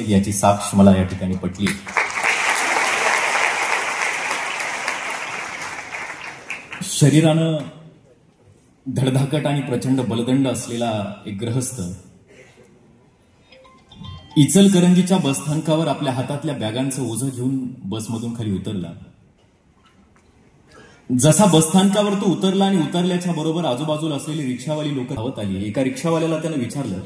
याची साक्ष मला या ठिकाणी पटली. शरीरानं धडधाकट आणि प्रचंड बलदंड असलेला एक ग्रहस्थ इचलकरंजीच्या बसस्थानकावर आपल्या हातातल्या बॅगांचं ओझं घेऊन बसमधून खाली उतरला. जसा बसस्थानकावर तो उतरला आणि उतरल्याच्या बरोबर आजूबाजूला असलेली रिक्षावाली लोक धावत आली. एका रिक्षावाल्याला त्यानं विचारलं,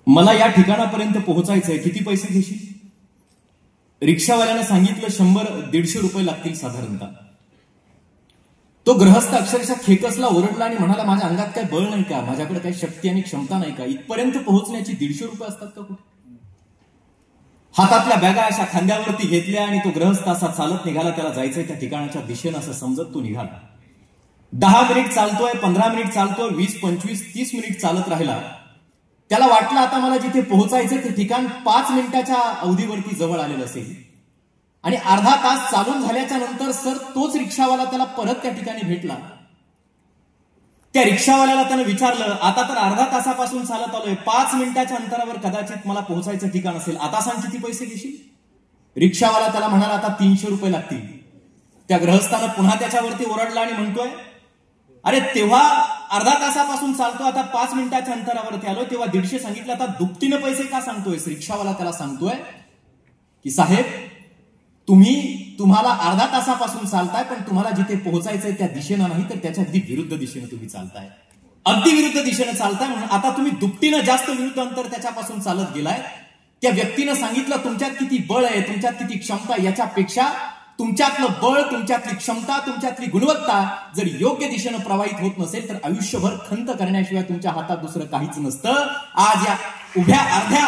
मला या ठिकाणापर्यंत पोहोचायचंय, किती पैसे घेशील? रिक्षावाल्यानं सांगितलं 100-150 रुपये लागतील साधारणतः. तो गृहस्थ अक्षरशः खेकसला, ओरडला आणि म्हणाला, माझ्या अंगात काय बळ नाही का, माझ्याकडे काही शक्ती आणि क्षमता नाही का, इथपर्यंत पोहोचण्याची 150 रुपये असतात का कुठे? हातातल्या बॅगा अशा खांद्यावरती घेतल्या आणि तो गृहस्थ असा चालत निघाला. त्याला जायचंय त्या ठिकाणाच्या दिशेनं असं समजत तो निघाला. 10 मिनिट चालतोय, 15 मिनिट चालतोय, 20, 25, 30 मिनिट चालत राहिला. त्याला वाटलं आता मला जिथे पोहोचायचं ते ठिकाण 5 मिनिटाच्या अवधीवरती जवळ आलेलं असेल. आणि अर्धा तास चालून झाल्याच्या नंतर सर तोच रिक्षावाला त्याला परत त्या ठिकाणी भेटला. त्या रिक्षावाल्याला त्यानं विचारलं, आता तर अर्धा तासापासून चालत आलोय, 5 मिनिटाच्या अंतरावर कदाचित मला पोहोचायचं ठिकाण असेल, आता सांग किती पैसे घेशील? रिक्षावाला त्याला म्हणाला, आता 300 रुपये लागतील. त्या गृहस्थानं पुन्हा त्याच्यावरती ओरडला आणि म्हणतोय, अरे तेव्हा अर्धा तासापासून चालतो, आता 5 मिनिटाच्या अंतरावरती आलो, तेव्हा 150 सांगितलं, आता दुपटीनं पैसे का सांगतोय? रिक्षावाला त्याला सांगतोय की साहेब, तुम्हाला अर्धा तासापासून चालताय, पण तुम्हाला जिथे पोहोचायचंय त्या दिशेनं नाही तर त्याच्या अगदी विरुद्ध दिशेनं तुम्ही चालताय, अगदी विरुद्ध दिशेनं चालताय, म्हणून आता तुम्ही दुपटीनं जास्त विरुद्ध अंतर त्याच्यापासून चालत गेलाय. त्या व्यक्तीनं सांगितलं, तुमच्यात किती बळ आहे, तुमच्यात किती क्षमता, याच्यापेक्षा तुमच्यातलं बळ, तुमच्यातली क्षमता, तुमच्यातली गुणवत्ता जर योग्य दिशेनं प्रवाहित होत नसेल तर आयुष्यभर खंत करण्याशिवाय तुमच्या हातात दुसरं काहीच नसतं. आज या उभ्या अर्ध्या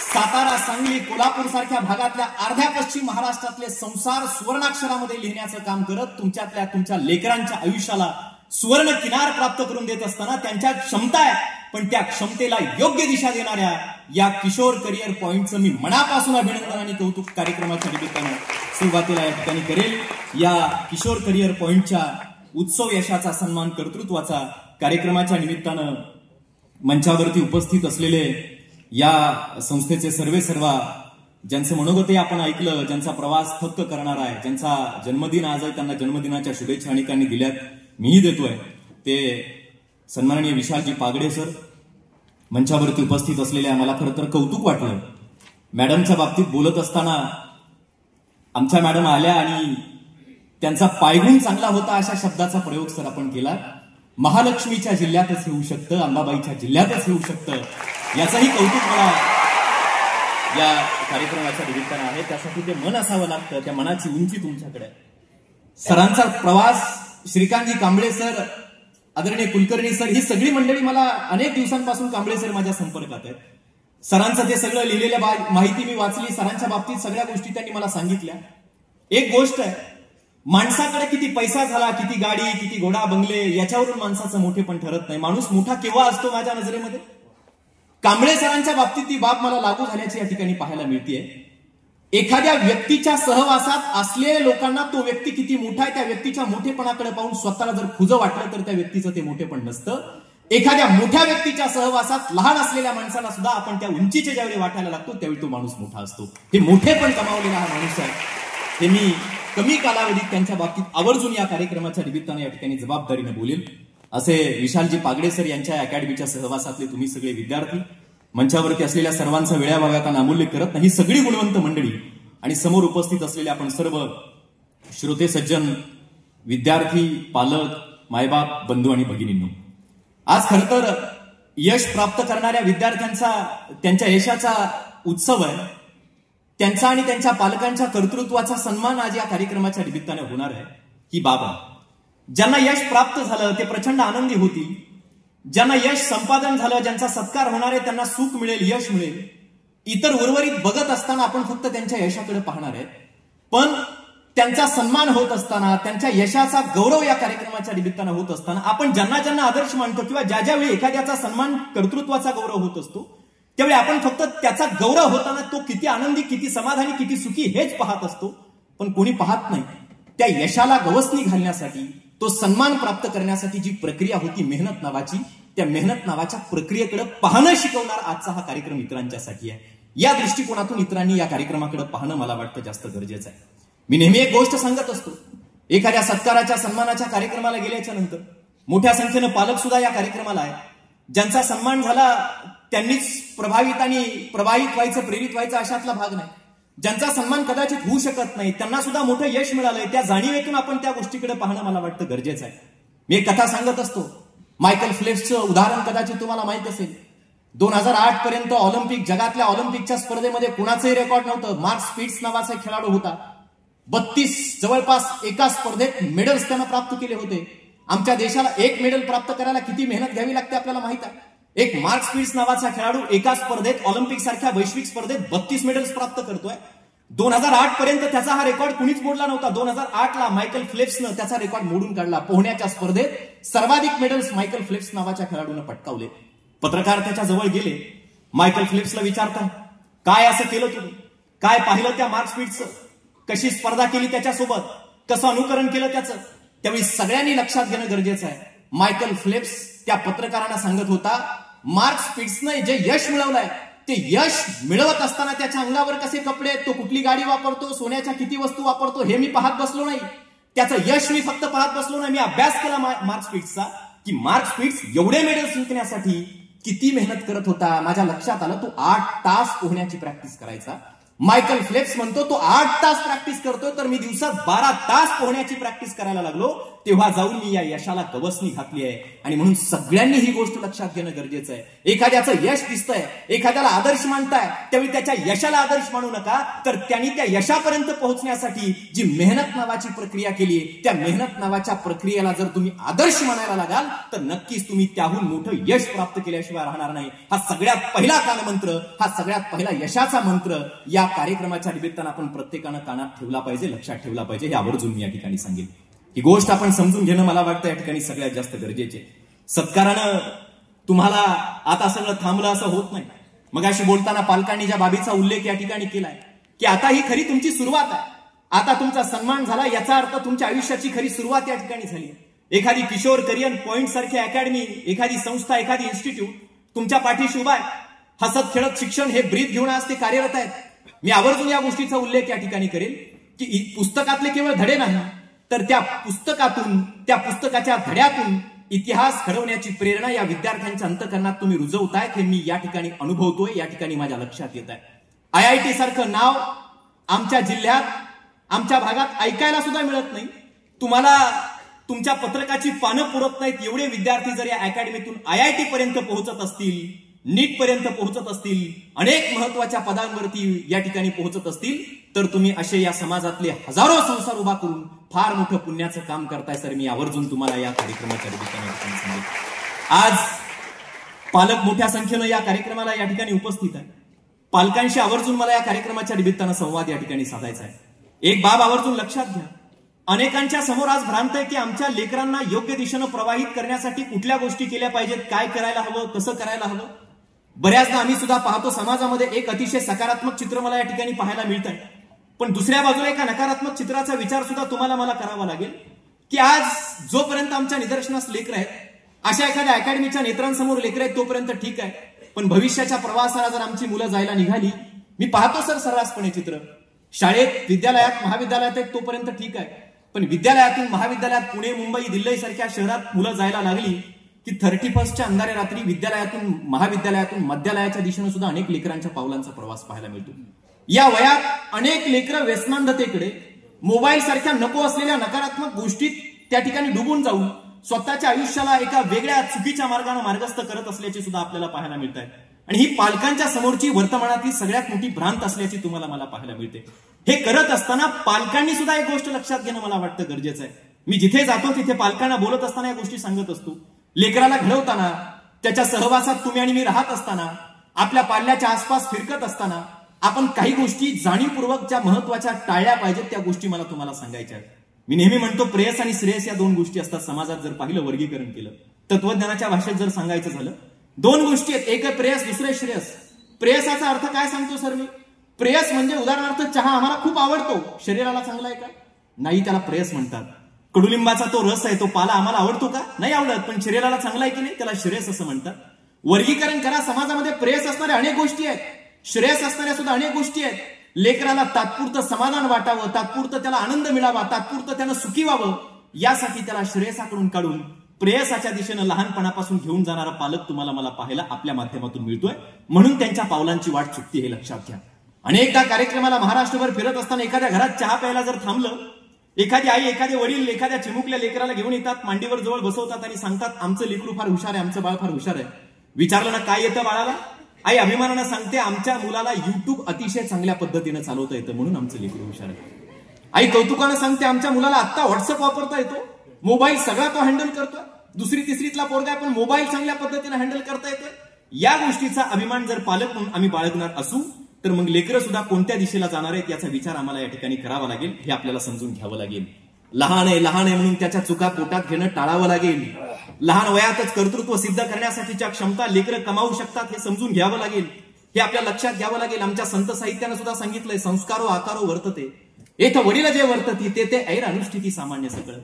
सातारा, सांगली, कोल्हापूर सारख्या भागातल्या अर्ध्या पश्चिम महाराष्ट्रातले संसार सुवर्णाक्षरामध्ये लिहिण्याचं काम करत तुमच्या लेकरांच्या आयुष्याला सुवर्ण किनार प्राप्त करून देत असताना त्यांच्या क्षमता आहे, पण त्या क्षमतेला योग्य दिशा देणाऱ्या या किशोर करिअर पॉइंटचं मी मनापासून अभिनंदन आणि कौतुक कार्यक्रमाच्या निमित्तानं सुरुवातीला या ठिकाणी करेल. या किशोर करिअर पॉइंटच्या उत्सव यशाचा सन्मान कर्तृत्वाचा कार्यक्रमाच्या निमित्तानं मंचावरती उपस्थित असलेले या संस्थेचे सर्वा ज्यांचं मनोगत आपण ऐकलं, ज्यांचा प्रवास थक्क करणार आहे, ज्यांचा जन्मदिन आज आहे, त्यांना जन्मदिनाच्या शुभेच्छा अनेकांनी दिल्यात, मीही देतोय, ते सन्माननीय विशालजी पागडे सर मंचावरती उपस्थित असलेल्या. मला खरं तर कौतुक वाटलं मॅडमच्या बाबतीत बोलत असताना. आमच्या मॅडम आल्या आणि त्यांचा पायगुण चांगला होता अशा शब्दाचा प्रयोग सर आपण केला. महालक्ष्मीच्या जिल्ह्यातच येऊ शकतं, अंबाबाईच्या जिल्ह्यातच येऊ शकतं, याचंही कौतुक मला या कार्यक्रमाच्या निमित्तानं आहे. त्यासाठी ते मन असावं लागतं, त्या मनाची उंची तुमच्याकडे. सरांचा प्रवास, श्रीकांतजी कांबळे सर, आदरणीय कुलकर्णी सर, ही सगळी मंडळी मला अनेक दिवसांपासून कांबळे सर माझ्या संपर्कात आहेत. सरांचं ते सगळं लिहिलेल्या माहिती मी वाचली. सरांच्या बाबतीत सगळ्या गोष्टी त्यांनी मला सांगितल्या. एक गोष्ट आहे, माणसाकडे किती पैसा झाला, किती गाडी, किती घोडा, बंगले, याच्यावरून माणसाचं मोठेपण ठरत नाही. माणूस मोठा केव्हा असतो माझ्या नजरेमध्ये? कांबळे सरांच्या बाबतीत ती बाब मला लागू झाल्याची या ठिकाणी पाहायला मिळतेय. एखाद्या व्यक्तीच्या सहवासात असलेल्या लोकांना तो व्यक्ती किती मोठा आहे त्या व्यक्तीच्या मोठेपणाकडे पाहून स्वतःला जर खुजं वाटलं तर त्या व्यक्तीचं ते मोठेपण नसतं. एखाद्या मोठ्या व्यक्तीच्या सहवासात लहान असलेल्या माणसाला सुद्धा आपण त्या उंचीचे ज्यावेळी वाटायला लागतो त्यावेळी तो माणूस मोठा असतो. हे मोठेपण कमावलेला हा माणूस आहे. हे मी कमी कालावधीत त्यांच्या बाबतीत आवर्जून या कार्यक्रमाच्या निमित्ताने या ठिकाणी जबाबदारीने बोलेल. असे विशालजी पागडे सर यांच्या अकॅडमीच्या सहवासातले तुम्ही सगळे विद्यार्थी, मंचावरती असलेल्या सर्वांचा वेळाभागाचा नामोल्लेख करत नाही, सगळी गुणवंत मंडळी आणि समोर उपस्थित असलेले आपण सर्व श्रोते सज्जन, विद्यार्थी, पालक, मायबाप, बंधू आणि भगिनींनो, आज खरं तर यश प्राप्त करणाऱ्या विद्यार्थ्यांचा, त्यांच्या यशाचा उत्सव आहे. त्यांचा आणि त्यांच्या पालकांच्या कर्तृत्वाचा सन्मान आज या कार्यक्रमाच्या निमित्ताने होणार आहे. ही बाब आहे. ज्यांना यश प्राप्त झालं ते प्रचंड आनंदी होतील. ज्यांना यश संपादन झालं, ज्यांचा सत्कार होणार आहे, त्यांना सुख मिळेल, यश मिळेल. इतर उर्वरित बघत असताना आपण फक्त त्यांच्या यशाकडे पाहणार आहे, पण त्यांचा सन्मान होत असताना, त्यांच्या यशाचा गौरव या कार्यक्रमाच्या निमित्तानं होत असताना आपण ज्यांना ज्यांना आदर्श मानतो किंवा ज्या ज्यावेळी एखाद्याचा सन्मान, कर्तृत्वाचा गौरव होत असतो त्यावेळी आपण फक्त त्याचा गौरव होताना तो किती आनंदी, किती समाधानी, किती सुखी हेच पाहत असतो. पण कोणी पाहत नाही त्या यशाला गवसणी घालण्यासाठी, तो सन्मान प्राप्त करण्यासाठी जी प्रक्रिया होती मेहनत नावाची, त्या मेहनत नावाच्या प्रक्रियेकडे पाहणं शिकवणार आजचा हा कार्यक्रम इतरांच्यासाठी आहे. या दृष्टिकोनातून इतरांनी या कार्यक्रमाकडे पाहणं मला वाटतं जास्त गरजेचं आहे. मी नेहमी एक गोष्ट सांगत असतो, एखाद्या सत्काराच्या सन्मानाच्या कार्यक्रमाला गेल्याच्या नंतर मोठ्या संख्येनं पालक सुद्धा या कार्यक्रमाला आहे. ज्यांचा सन्मान झाला त्यांनीच प्रभावित व्हायचं, प्रेरित व्हायचं अशातला भाग नाही. ज्यांचा सन्मान कदाचित होऊ शकत नाही त्यांना सुद्धा मोठं यश मिळालंय, त्या जाणीवेतून आपण त्या गोष्टीकडे पाहणं मला वाटतं गरजेचं आहे. मी एक कथा सांगत असतो. मायकल फेल्प्सचं उदाहरण कदाचित तुम्हाला माहित असेल. 2008 पर्यंत जगातल्या ऑलिम्पिकच्या स्पर्धेमध्ये कुणाचंही रेकॉर्ड नव्हतं. मार्क स्पिट्स नावाचा खेळाडू होता. 32 जवळपास एका स्पर्धेत मेडल्स त्यानं प्राप्त केले होते. आमच्या देशाला एक मेडल प्राप्त करायला किती मेहनत घ्यावी लागते आपल्याला माहित आहे. एक मार्क स्पिट्स नावाचा खेळाडू एका स्पर्धेत, ऑलिम्पिक सारख्या वैश्विक स्पर्धेत 32 मेडल्स प्राप्त करतोय. 2008 पर्यंत त्याचा हा रेकॉर्ड कुणीच मोडला नव्हता. 2008ला मायकल फेल्प्सनं त्याचा रेकॉर्ड मोडून काढला. पोहण्याच्या स्पर्धेत सर्वाधिक मेडल्स मायकल फेल्प्स नावाच्या खेळाडूने पटकावले. पत्रकार त्याच्या जवळ गेले. मायकल फेल्प्सला विचारतात, काय असं केलं तुम्ही? काय पाहिलं त्या मार्क स्पिट्सचं? कशी स्पर्धा केली त्याच्यासोबत? कसं अनुकरण केलं त्याचं? त्यावेळी सगळ्यांनी लक्षात घेणं गरजेचं आहे. मायकल फेल्प्स त्या पत्रकारांना सांगत होता, मार्क स्पिट्सनं जे यश मिळवलंय ते यश मिळवत असताना त्याच्या अंगावर कसे कपडे, तो कुठली गाडी वापरतो, सोन्याच्या किती वस्तू वापरतो हे मी पाहत बसलो नाही. त्याचं यश मी फक्त पाहत बसलो नाही. मी अभ्यास केला मार्क स्पिट्सचा, की मार्क स्पिट्स एवढे मेडल्स जिंकण्यासाठी किती मेहनत करत होता. माझ्या लक्षात आलं तो 8 तास पोहण्याची प्रॅक्टिस करायचा. मायकल फेल्प्स म्हणतो तो 8 तास प्रॅक्टिस करतो, तर मी दिवसात 12 तास पोहण्याची प्रॅक्टिस करायला लागलो. तेव्हा जाऊन मी या यशाला गवसणी घातली आहे. आणि म्हणून सगळ्यांनी ही गोष्ट लक्षात घेणं गरजेचं आहे. एखाद्याचं यश दिसतंय, एखाद्याला आदर्श मानताय, त्यावेळी त्याच्या यशाला आदर्श मानू नका, तर त्यांनी त्या यशापर्यंत पोहोचण्यासाठी जी मेहनत नावाची प्रक्रिया केली, त्या मेहनत नावाच्या प्रक्रियेला जर तुम्ही आदर्श मानायला लागाल तर नक्कीच तुम्ही त्याहून मोठं यश प्राप्त केल्याशिवाय राहणार नाही. हा सगळ्यात पहिला कालमंत्र, हा सगळ्यात पहिला यशाचा मंत्र या कार्यक्रमाच्या निमित्तानं आपण प्रत्येकानं कानात ठेवला पाहिजे, लक्षात ठेवला पाहिजे. हे आवर्जून मी या ठिकाणी सांगेन. ही गोष्ट आपण समजून घेणं मला वाटतं या ठिकाणी सगळ्यात जास्त गरजेचे. सत्कारानं तुम्हाला आता सगळं थांबलं असं होत नाही. मगाशी बोलताना पालकांनी ज्या बाबीचा उल्लेख या ठिकाणी केलाय, की आता ही खरी तुमची सुरुवात आहे. आता तुमचा सन्मान झाला याचा अर्थ तुमच्या आयुष्याची खरी सुरुवात या ठिकाणी झाली. एखादी किशोर करिअर पॉइंट सारखी अकॅडमी, एखादी संस्था, एखादी इन्स्टिट्यूट तुमच्या पाठीशी उभा आहे. हसत खेळत शिक्षण हे ब्रीथ घेऊन आज ते कार्यरत आहेत. मी आवर्जून या गोष्टीचा उल्लेख या ठिकाणी करेल, की पुस्तकातले केवळ धडे नाही, तर त्या पुस्तकातून, त्या पुस्तकाच्या धड्यातून इतिहास घडवण्याची प्रेरणा या विद्यार्थ्यांच्या अंतःकरणात तुम्ही रुजवतायत हे मी या ठिकाणी अनुभवतोय, या ठिकाणी माझ्या लक्षात येत आहे. IIT सारखं नाव आमच्या जिल्ह्यात, आमच्या भागात ऐकायला सुद्धा मिळत नाही. तुम्हाला तुमच्या पत्रकाची पानं पुरत नाहीत एवढे विद्यार्थी जर या अकॅडमीतून IIT पर्यंत पोहोचत असतील, नीट पर्यंत पोहोचत असतील, अनेक महत्वाच्या पदांवरती या ठिकाणी पोहोचत असतील, तर तुम्ही असे या समाजातले हजारो संसार उभा करून फार मोठं पुण्याचं काम करताय. सर मी आवर्जून तुम्हाला या कार्यक्रमाच्या निमित्ताने सांगेन. आज पालक मोठ्या संख्येनं या कार्यक्रमाला या ठिकाणी उपस्थित आहे. पालकांशी आवर्जून मला या कार्यक्रमाच्या निमित्तानं संवाद या ठिकाणी साधायचा आहे. एक बाब आवर्जून लक्षात घ्या. अनेकांच्या समोर आज भ्रांत आहे की आमच्या लेकरांना योग्य दिशेनं प्रवाहित करण्यासाठी कुठल्या गोष्टी केल्या पाहिजेत, काय करायला हवं, कसं करायला हवं. बऱ्याचदा आम्ही सुद्धा पाहतो समाजामध्ये एक अतिशय सकारात्मक चित्र मला या ठिकाणी पाहायला मिळत आहे, पण दुसऱ्या बाजूला एका नकारात्मक चित्राचा विचार सुद्धा तुम्हाला मला करावा लागेल, की आज जोपर्यंत आमच्या निदर्शनास लेकर आहेत, अशा एखाद्या अकॅडमीच्या नेत्रांसमोर लेकर आहेत तोपर्यंत ठीक आहे, पण भविष्याच्या प्रवासाला जर आमची मुलं जायला निघाली, मी पाहतो सर सर्रासपणे चित्र, शाळेत, विद्यालयात, महाविद्यालयात आहेत तोपर्यंत ठीक आहे, पण विद्यालयातून महाविद्यालयात पुणे, मुंबई, दिल्ली सारख्या शहरात मुलं जायला लागली की 31च्या अंधाऱ्या रात्री विद्यालयातून, महाविद्यालयातून मध्यालयाच्या दिशेने सुद्धा अनेक लेकरांच्या पावलांचा प्रवास पाहायला मिळतो. या वयात अनेक लेकरं व्यसनांधतेकडे, मोबाईल सारख्या नको असलेल्या नकारात्मक गोष्टीत त्या ठिकाणी डुबून जाऊन स्वतःच्या आयुष्याला एका वेगळ्या चुकीच्या मार्गाने मार्गस्थ करत असल्याचे सुद्धा आपल्याला पाहायला मिळत आहे. आणि ही पालकांच्या समोरची वर्तमानातली सगळ्यात मोठी भ्रांत असल्याची तुम्हाला मला पाहायला मिळते. हे करत असताना पालकांनी सुद्धा एक गोष्ट लक्षात घेणं मला वाटतं गरजेचं आहे. मी जिथे जातो तिथे पालकांना बोलत असताना या गोष्टी सांगत असतो. लेकराला घडवताना, त्याच्या सहवासात तुम्ही आणि मी राहत असताना, आपल्या पाल्याच्या आसपास फिरकत असताना आपण काही गोष्टी जाणीवपूर्वक ज्या महत्वाच्या टाळल्या पाहिजेत त्या गोष्टी मला तुम्हाला सांगायच्या आहेत. मी नेहमी म्हणतो प्रेयस आणि श्रेयस या दोन गोष्टी असतात. समाजात जर पाहिलं, वर्गीकरण केलं, तत्वज्ञानाच्या भाषेत जर सांगायचं झालं, दोन गोष्टी आहेत, एक आहे प्रेयस, दुसरे श्रेयस. प्रेयसाचा अर्थ काय सांगतो सर मी? प्रेयस म्हणजे उदाहरणार्थ चहा आम्हाला खूप आवडतो, शरीराला चांगला आहे का? नाही, त्याला प्रेयस म्हणतात. कडुलिंबाचा तो रस आहे, तो पाला आम्हाला आवडतो का? नाही आवडत, पण शरीराला चांगला आहे की नाही, त्याला श्रेयस असं म्हणतात. वर्गीकरण करा. समाजामध्ये प्रेयस असणाऱ्या अनेक गोष्टी आहेत, श्रेयस असणाऱ्या सुद्धा अनेक गोष्टी आहेत. लेकराला तात्पुरतं समाधान वाटावं, तात्पुरतं त्याला आनंद मिळावा, तात्पुरतं त्यानं सुखी व्हावं, यासाठी त्याला श्रेयसाकडून काढून प्रेयसाच्या दिशेनं लहानपणापासून घेऊन जाणारा पालक तुम्हाला मला पाहायला आपल्या माध्यमातून मिळतोय. म्हणून त्यांच्या पावलांची वाट चुकते हे लक्षात घ्या. अनेकदा कार्यक्रमाला महाराष्ट्रभर फिरत असताना एखाद्या घरात चहा प्यायला जर थांबलं, एखादी आई, एखादे वडील एखाद्या चिमुकल्या लेकराला घेऊन येतात, मांडीवर जवळ बसवतात आणि सांगतात, आमचं लेकरू फार हुशार आहे, आमचं बाळ फार हुशार आहे. विचारलं ना काय येतं बाळाला? आई अभिमानानं सांगते, आमच्या मुलाला युट्यूब अतिशय चांगल्या पद्धतीनं चालवता येतं म्हणून आमचं लेकरू हुशार आहे. आई कौतुकानं सांगते, आमच्या मुलाला आत्ता व्हॉट्सअप वापरता येतो, मोबाईल सगळा तो हँडल करतोय, दुसरी तिसरीतला पोरगा पण मोबाईल चांगल्या पद्धतीने हँडल करता येतोय. या गोष्टीचा अभिमान जर पालक म्हणून आम्ही बाळगणार असू तर मग लेकरं सुद्धा कोणत्या दिशेला जाणार आहेत याचा विचार आम्हाला या ठिकाणी करावा लागेल, हे आपल्याला समजून घ्यावं लागेल. लहान आहे म्हणून त्याच्या चुका पोटात घेणं टाळावं लागेल. लहान वयातच कर्तृत्व सिद्ध करण्यासाठीच्या क्षमता लेकरं कमावू शकतात हे समजून घ्यावं लागेल, हे आपल्या लक्षात घ्यावं लागेल. आमच्या संत साहित्यानं सुद्धा सांगितलंय, संस्कारो आकारो वर्तते, येथे वडील जे वर्तती ते ऐर अनुष्ठिती सामान्य सकळ.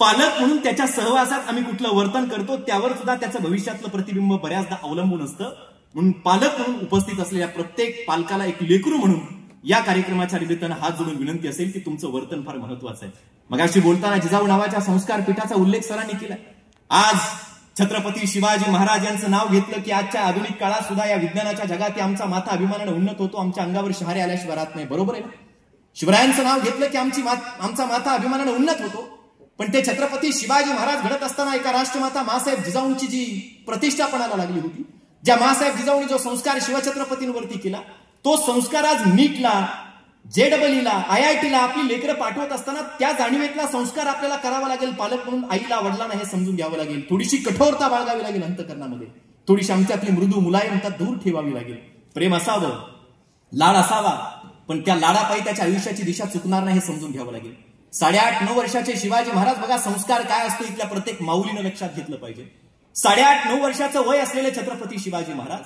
पालक म्हणून त्याच्या सहवासात आम्ही कुठलं वर्तन करतो त्यावर सुद्धा त्याचं भविष्यातलं प्रतिबिंब बऱ्याचदा अवलंबून असतं. म्हणून पालक म्हणून उपस्थित असलेल्या प्रत्येक पालकाला एक लेकरू म्हणून या कार्यक्रमाच्या निमित्तानं हात जोडून विनंती असेल की तुमचं वर्तन फार महत्वाचं आहे. मगाशी बोलताना जिजाऊ नावाच्या संस्कार पीठाचा उल्लेख सरांनी केलाय. आज छत्रपती शिवाजी महाराज यांचं नाव घेतलं की आजच्या आधुनिक काळात सुद्धा या विज्ञानाच्या जगात आमचा माथा अभिमानाने उन्नत होतो, आमच्या अंगावर शहारे आल्याशिवाय राहत नाही. बरोबर आहे ना? शिवरायांचं नाव घेतलं की आमचा माथा अभिमानाने उन्नत होतो. पण ते छत्रपती शिवाजी महाराज घडत असताना एका राष्ट्रमाता मासाहेब जिजाऊंची जी प्रतिष्ठापनाला लागली होती, ज्या मासाहेब जिजाऊंनी जो संस्कार शिवछत्रपतींवरती केला, तो संस्कार आज नीटला, JEEला, IITला आपली लेकरं पाठवत असताना त्या जाणीवेतला संस्कार आपल्याला करावा लागेल. पालक म्हणून आईला वडिलांना हे समजून घ्यावं लागेल. थोडीशी कठोरता बाळगावी लागेल अंतकरणामध्ये, थोडीशी आमच्यातली मृदू मुलायमता दूर ठेवावी लागेल. प्रेम असावं, लाड असावा, पण त्या लाडापायी त्याच्या आयुष्याची दिशा चुकणार नाही हे समजून घ्यावं लागेल. 8.5-9 वर्षाचे शिवाजी महाराज बघा, संस्कार काय असतो इथल्या प्रत्येक माऊलीनं लक्षात घेतलं पाहिजे. 8.5-9 वर्षाचं वय असलेले छत्रपती शिवाजी महाराज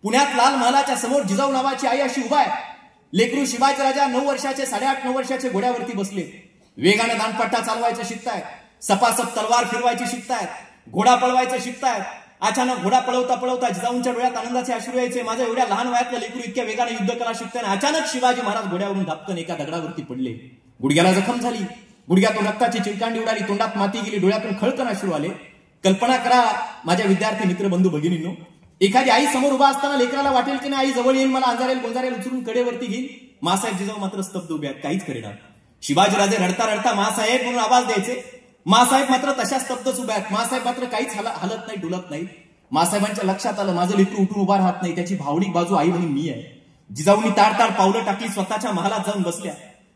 पुण्यात लाल महालाच्या समोर जिजाऊ नावाची आई अशी उभा आहे. लेकरू शिवाजी राजा 9 वर्षाचे 8.5-9 वर्षाचे घोड्यावरती बसले, वेगाने दांडपट्टा चालवायचं शिकतायत, सपासप तलवार फिरवायची शिकतायत, घोडा पळवायचं शिकतायत. अचानक घोडा पळवता पळवता जिजाऊंच्या डोळ्यात आनंदाचे अश्रू यायचे, माझं एवढ्या लहान वयातलं लेकरू इतक्या वेगाने युद्ध कला शिकताना अचानक शिवाजी महाराज घोड्यावरून धापकन एका दगडावरती पडले. गुडघ्याला जखम झाली, गुडघ्यातून रक्ताची चिलकांडी उडाली, तोंडात माती गेली, डोळ्यातून खळखळ अश्रू आले. कल्पना करा माझ्या विद्यार्थी मित्र बंधू भगिनींनो, एखादी आई समोर उभा असताना लेकराला वाटेल की नाही आई जवळ येईल, मला अंजारेल गोंजारेल, उचलून कडेवरती घेईल. मासाहेब जिजाऊ मात्र स्तब्ध उभे आहेत, काहीच करेना. शिवाजीराजे रडता रडता मासाहेब म्हणून आवाज द्यायचे, मासाहेब मात्र तशा स्तब्धच उभ्या आहेत. मासाहेब मात्र काहीच हलत नाही, डुलत नाही. मासाहेबांच्या लक्षात आलं माझं लेकरू उठून उभा राहत नाही, त्याची भावनिक बाजू आई म्हणून मी आहे. जिजाऊंनी ताडताड पावलं टाकली, स्वतःच्या महालात जाऊन बसल्या.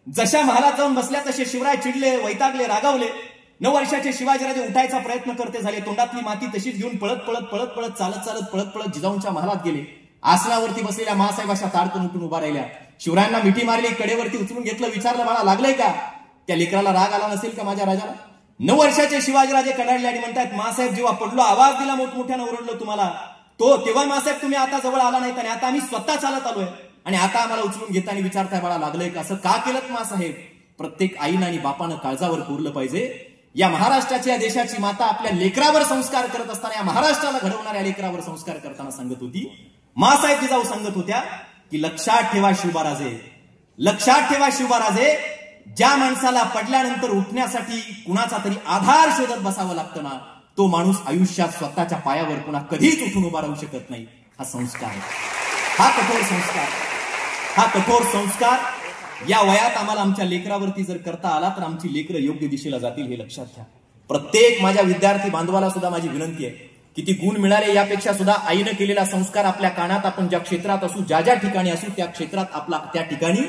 जशा महालात जाऊन बसल्या तसे शिवराय चिडले, वैतागले, रागावले. 9 वर्षाचे शिवाजीराजे उठायचा प्रयत्न करते झाले, तोंडातली माती तशीच घेऊन पळत पळत पळत पळत चालत चालत पळत पळत जिजाऊंच्या महालात गेले. आसनावरती बसलेल्या महासाहेब अशा ताडकन उठून उभा राहिल्या. शिवरायांना मिठी मारली, कडेवरती उचलून घेतलं, विचारलं बाळा लागलंय का? त्या लेकराला राग आला नसेल का माझ्या राजाला? 9 वर्षाचे शिवाजीराजे कडाडले आणि म्हणतात, मासाहेब जेव्हा पडलो, आवाज दिला, मोठमोठ्यानं ओरडलो तुम्हाला, तेव्हा मासाहेब तुम्ही आता जवळ आला नाही, आणि आता आम्ही स्वतः चालत आलोय, आणि आता आम्हाला उचलून घेता आणि विचारताय बाळा लागलंय का? असं का केलं मासाहेब? प्रत्येक आईनं आणि बापानं काळजावर कोरलं पाहिजे. या महाराष्ट्राची, या देशाची माता आपल्या लेकरावर संस्कार करत असताना, या महाराष्ट्राला घडवणाऱ्या लेकरावर संस्कार करताना सांगत होती, मासाहेब जिजाऊ सांगत होत्या की लक्षात ठेवा शिवबाराजे, लक्षात ठेवा शिवबाराजे, ज्या माणसाला पडल्यानंतर उठण्यासाठी कुणाचा तरी आधार शोधत बसावं लागतं ना, तो माणूस आयुष्यात स्वतःच्या पायावर पुन्हा कधीच उठून उभा राहू शकत नाही. हा संस्कार आहे, हा कठोर संस्कार, हा कठोर संस्कार या वयात आम्हाला आमच्या लेकरावरती जर करता आला तर आमची लेकरं योग्य दिशेला जातील हे लक्षात घ्या. प्रत्येक माझ्या विद्यार्थी बांधवाला सुद्धा माझी विनंती आहे, किती गुण मिळाले यापेक्षा सुद्धा आईनं केलेला संस्कार आपल्या कानात, आपण ज्या क्षेत्रात असू, ज्या ज्या ठिकाणी असू, त्या क्षेत्रात आपला त्या ठिकाणी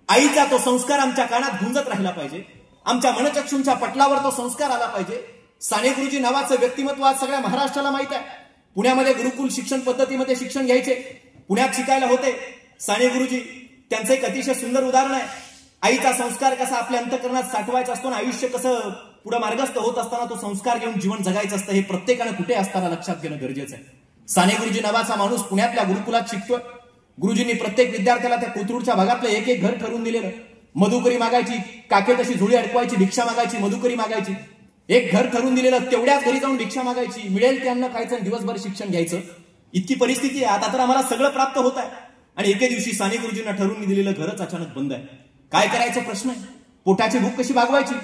आईचा तो संस्कार आमच्या कानात गुंजत राहिला पाहिजे. आमच्या मनचक्षूंच्या पटलावर तो संस्कार आला पाहिजे. साने गुरुजी नावाचं व्यक्तिमत्व आज सगळ्या महाराष्ट्राला माहित आहे. पुण्यामध्ये गुरुकुल शिक्षण पद्धतीमध्ये शिक्षण घ्यायचे, पुण्यात शिकायला होते साने गुरुजी. त्यांचं एक अतिशय सुंदर उदाहरण आहे. आईचा संस्कार कसा आपल्या अंतःकरणात साठवायचा असतो ना, आयुष्य कसं पुढे मार्गस्थ होत असताना तो संस्कार घेऊन जीवन जगायचं असतं, हे प्रत्येकानं कुठे असताना लक्षात घेणं गरजेचं आहे. साने गुरुजी नावाचा माणूस पुण्यातल्या गुरुकुलात शिकतोय. गुरुजींनी प्रत्येक विद्यार्थ्याला त्या कोथरूडच्या भागातलं एक एक घर ठरवून दिलेलं. मधुकरी मागायची, काके तशी झोळी अडकवायची, भिक्षा मागायची, मधुकरी मागायची. एक घर ठरून दिलेलं, तेवढ्याच घरी जाऊन भिक्षा मागायची, मिळेल ते अन्न खायचं, दिवसभर शिक्षण घ्यायचं. इतकी परिस्थिती आहे. आता तर आम्हाला सगळं प्राप्त होत आहे आणि एके दिवशी साने गुरुजींना ठरवून दिलेलं घरच अचानक बंद आहे. काय करायचं प्रश्न आहे. पोटाची भूक कशी भागवायची.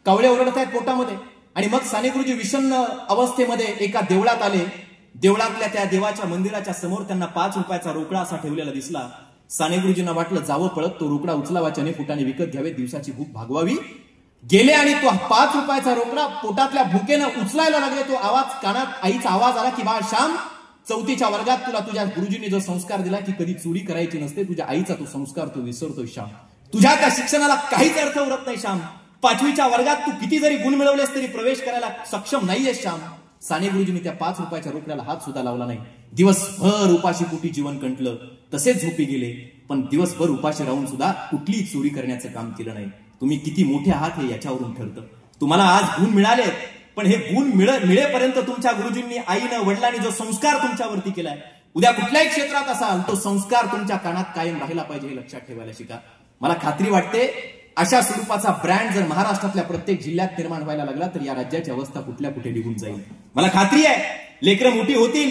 कावळे ओरडत आहेत पोटामध्ये. आणि मग साने गुरुजी विषण्ण अवस्थेमध्ये एका देवळात आले. देवळातल्या त्या देवाच्या मंदिराच्या समोर त्यांना 5 रुपयाचा रोकडा असा ठेवलेला दिसला. साने गुरुजींना वाटलं जावं पळत तो रोकडा उचलावा, चने फुटाने विकत घ्यावे, दिवसाची भूक भागवावी. गेले आणि तो 5 रुपयाचा रोकडा पोटातल्या भुकेनं उचलायला लागले. तो आवाज कानात आईचा आवाज आला की बाळ श्याम, 4थीच्या वर्गात तुला तुझ्या गुरुजींनी जो संस्कार दिला की कधी चोरी करायची नसते, तुझ्या आईचा तो संस्कार तू विसरतोय श्याम. तुझ्या त्या शिक्षणाला काहीच अर्थ उरत नाही श्याम. 5वीच्या वर्गात तू किती जरी गुण मिळवलेस तरी प्रवेश करायला सक्षम नाहीयेस श्याम. साने गुरुजींनी त्या 5 रुपयाच्या रोकड्याला हात सुद्धा लावला नाही. दिवसभर उपाशी पोटी जीवन कंटलं, तसेच झोपी गेले. पण दिवसभर उपाशी राहून सुद्धा कुठलीही चोरी करण्याचं काम केलं नाही. तुम्ही किती मोठे आहात हे याच्यावरून ठरतं. तुम्हाला आज गुण मिळाले, पण हे गुण मिळेपर्यंत तुमच्या गुरुजींनी, आईनं, वडिलांनी जो संस्कार तुमच्यावरती केलाय, उद्या कुठल्याही क्षेत्रात असाल तो संस्कार तुमच्या कानात कायम राहिला पाहिजे हे लक्षात ठेवायला शिका. मला खात्री वाटते अशा स्वरूपाचा ब्रँड जर महाराष्ट्रातल्या प्रत्येक जिल्ह्यात निर्माण व्हायला लागला तर या राज्याची अवस्था कुठल्या कुठे निघून जाईल. मला खात्री आहे लेकरं मोठी होतील.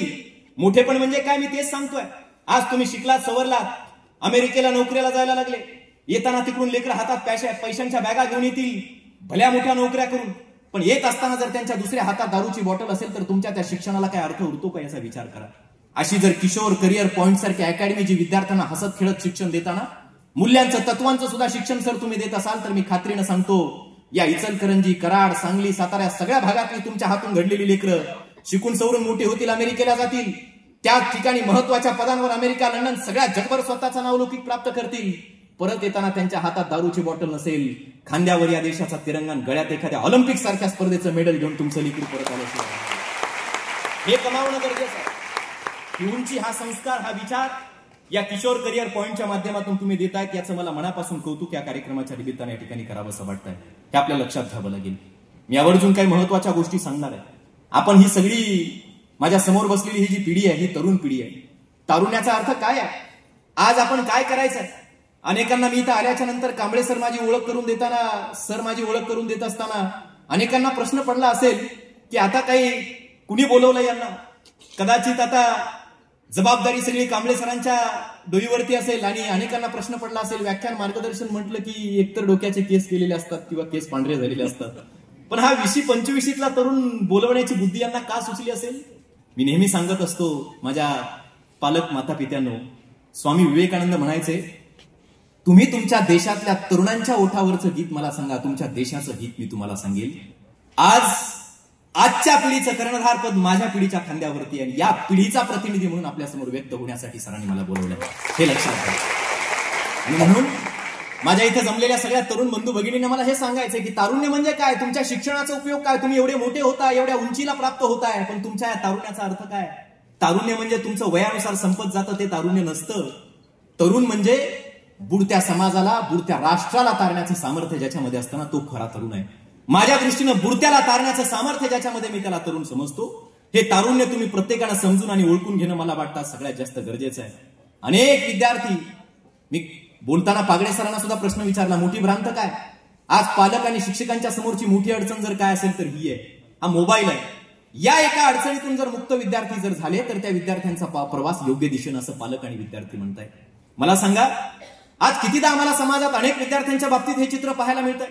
मोठेपण म्हणजे काय मी तेच सांगतोय. आज तुम्ही शिकलात, सवरलात, अमेरिकेला नोकरीला जायला लागले. येताना तिकडून लेकरं हातात पैशांच्या बॅगा घेऊन येतील, भल्या मोठ्या नोकऱ्या करून. पण येत असताना जर त्यांच्या दुसऱ्या हातात दारूची बॉटल असेल तर तुमच्या त्या शिक्षणाला काय अर्थ उरतो का याचा विचार करा. अशी जर किशोर करिअर पॉइंट सारखी अकॅडमी जी विद्यार्थ्यांना हसत खेळत शिक्षण देताना मूल्यांचं, तत्वांचं सुद्धा शिक्षण जर तुम्ही देत असाल तर मी खात्रीनं सांगतो या इचलकरंजी, कराड, सांगली, सातारा सगळ्या भागातली तुमच्या हातून घडलेली लेकरं शिकून सवरून मोठी होतील, अमेरिकेला जातील. त्या ठिकाणी महत्वाच्या पदांवर अमेरिका, लंडन सगळ्या जगभर स्वतःचा नावलौकिक प्राप्त करतील. परत येताना त्यांच्या हातात दारूची बॉटल नसेल, खांद्यावर या देशाचा तिरंगा, गळ्यात एखाद्या ऑलिम्पिक सारख्या स्पर्धेचं मेडल घेऊन तुमचं लेकरू परत आल्याशिवाय हे कमावणं गरजेचं आहे. ही उंची, हा संस्कार, हा विचार या किशोर करिअर पॉइंटच्या माध्यमातून तुम्ही देतायत याचं मला मनापासून कौतुक या कार्यक्रमाच्या निमित्ताने या ठिकाणी करावंसं वाटतंय. हे आपल्या लक्षात घ्यावं लागेल. मी आवर्जून काही महत्वाच्या गोष्टी सांगणार आहे. आपण ही सगळी माझ्या समोर बसलेली ही जी पिढी आहे ही तरुण पिढी आहे. तारुण्याचा अर्थ काय आहे. आज आपण काय करायचं आहे. अनेकांना मी इथं आल्याच्या नंतर कांबळे सर माझी ओळख करून देत असताना अनेकांना प्रश्न पडला असेल की आता काही कुणी बोलवलं यांना. कदाचित आता जबाबदारी सगळी कांबळे सरांच्या डोईवरती असेल आणि अनेकांना प्रश्न पडला असेल, व्याख्यान मार्गदर्शन म्हटलं की एकतर डोक्याचे केस केलेले असतात किंवा केस पांढरे झालेले असतात. पण हा 20-25ला तरुण बोलवण्याची बुद्धी यांना का सुचली असेल. मी नेहमी सांगत असतो माझ्या पालक माता पित्यांनो, स्वामी विवेकानंद म्हणायचे, तुम्ही तुमच्या देशातल्या तरुणांच्या ओठावरचं गीत मला सांगा, तुमच्या देशाचं गीत मी तुम्हाला सांगेल. आजच्या पिढीचं कर्णधार पद माझ्या पिढीच्या खांद्यावरती आहे. या पिढीचा प्रतिनिधी म्हणून आपल्यासमोर व्यक्त होण्यासाठी सरांनी मला बोलवलं, हे लक्षात घ्या. आणि म्हणून माझ्या इथे जमलेल्या सगळ्या तरुण बंधू भगिनींना मला हे सांगायचंय की तारुण्य म्हणजे काय, तुमच्या शिक्षणाचा उपयोग काय, तुम्ही एवढे मोठे होताय, एवढ्या उंचीला प्राप्त होताय, पण तुमच्या या तारुण्याचा अर्थ काय. तारुण्य म्हणजे तुमचं वयानुसार संपत जातं ते तारुण्य नसतं. तरुण म्हणजे बुडत्या समाजाला, बुडत्या राष्ट्राला तारण्याचं सामर्थ्य ज्याच्यामध्ये असताना तो खरा तरुण आहे. माझ्या दृष्टीनं बुडत्याला तारण्याचं सामर्थ्य ज्याच्यामध्ये मी त्याला तरुण समजतो. हे तारुण्य तुम्ही प्रत्येकानं समजून आणि ओळखून घेणं मला वाटतं सगळ्यात जास्त गरजेचं आहे. अनेक विद्यार्थी, मी बोलताना पागडे सरांना सुद्धा प्रश्न विचारला, मोठी भ्रांत काय. आज पालक आणि शिक्षकांच्या समोरची मोठी अडचण जर काय असेल तर ही आहे, हा मोबाईल आहे. या एका अडचणीतून जर मुक्त विद्यार्थी जर झाले तर त्या विद्यार्थ्यांचा प्रवास योग्य दिशेनं असं पालक आणि विद्यार्थी म्हणताय. मला सांगा, आज कितीदा आम्हाला समाजात अनेक विद्यार्थ्यांच्या बाबतीत हे चित्र पाहायला मिळतंय.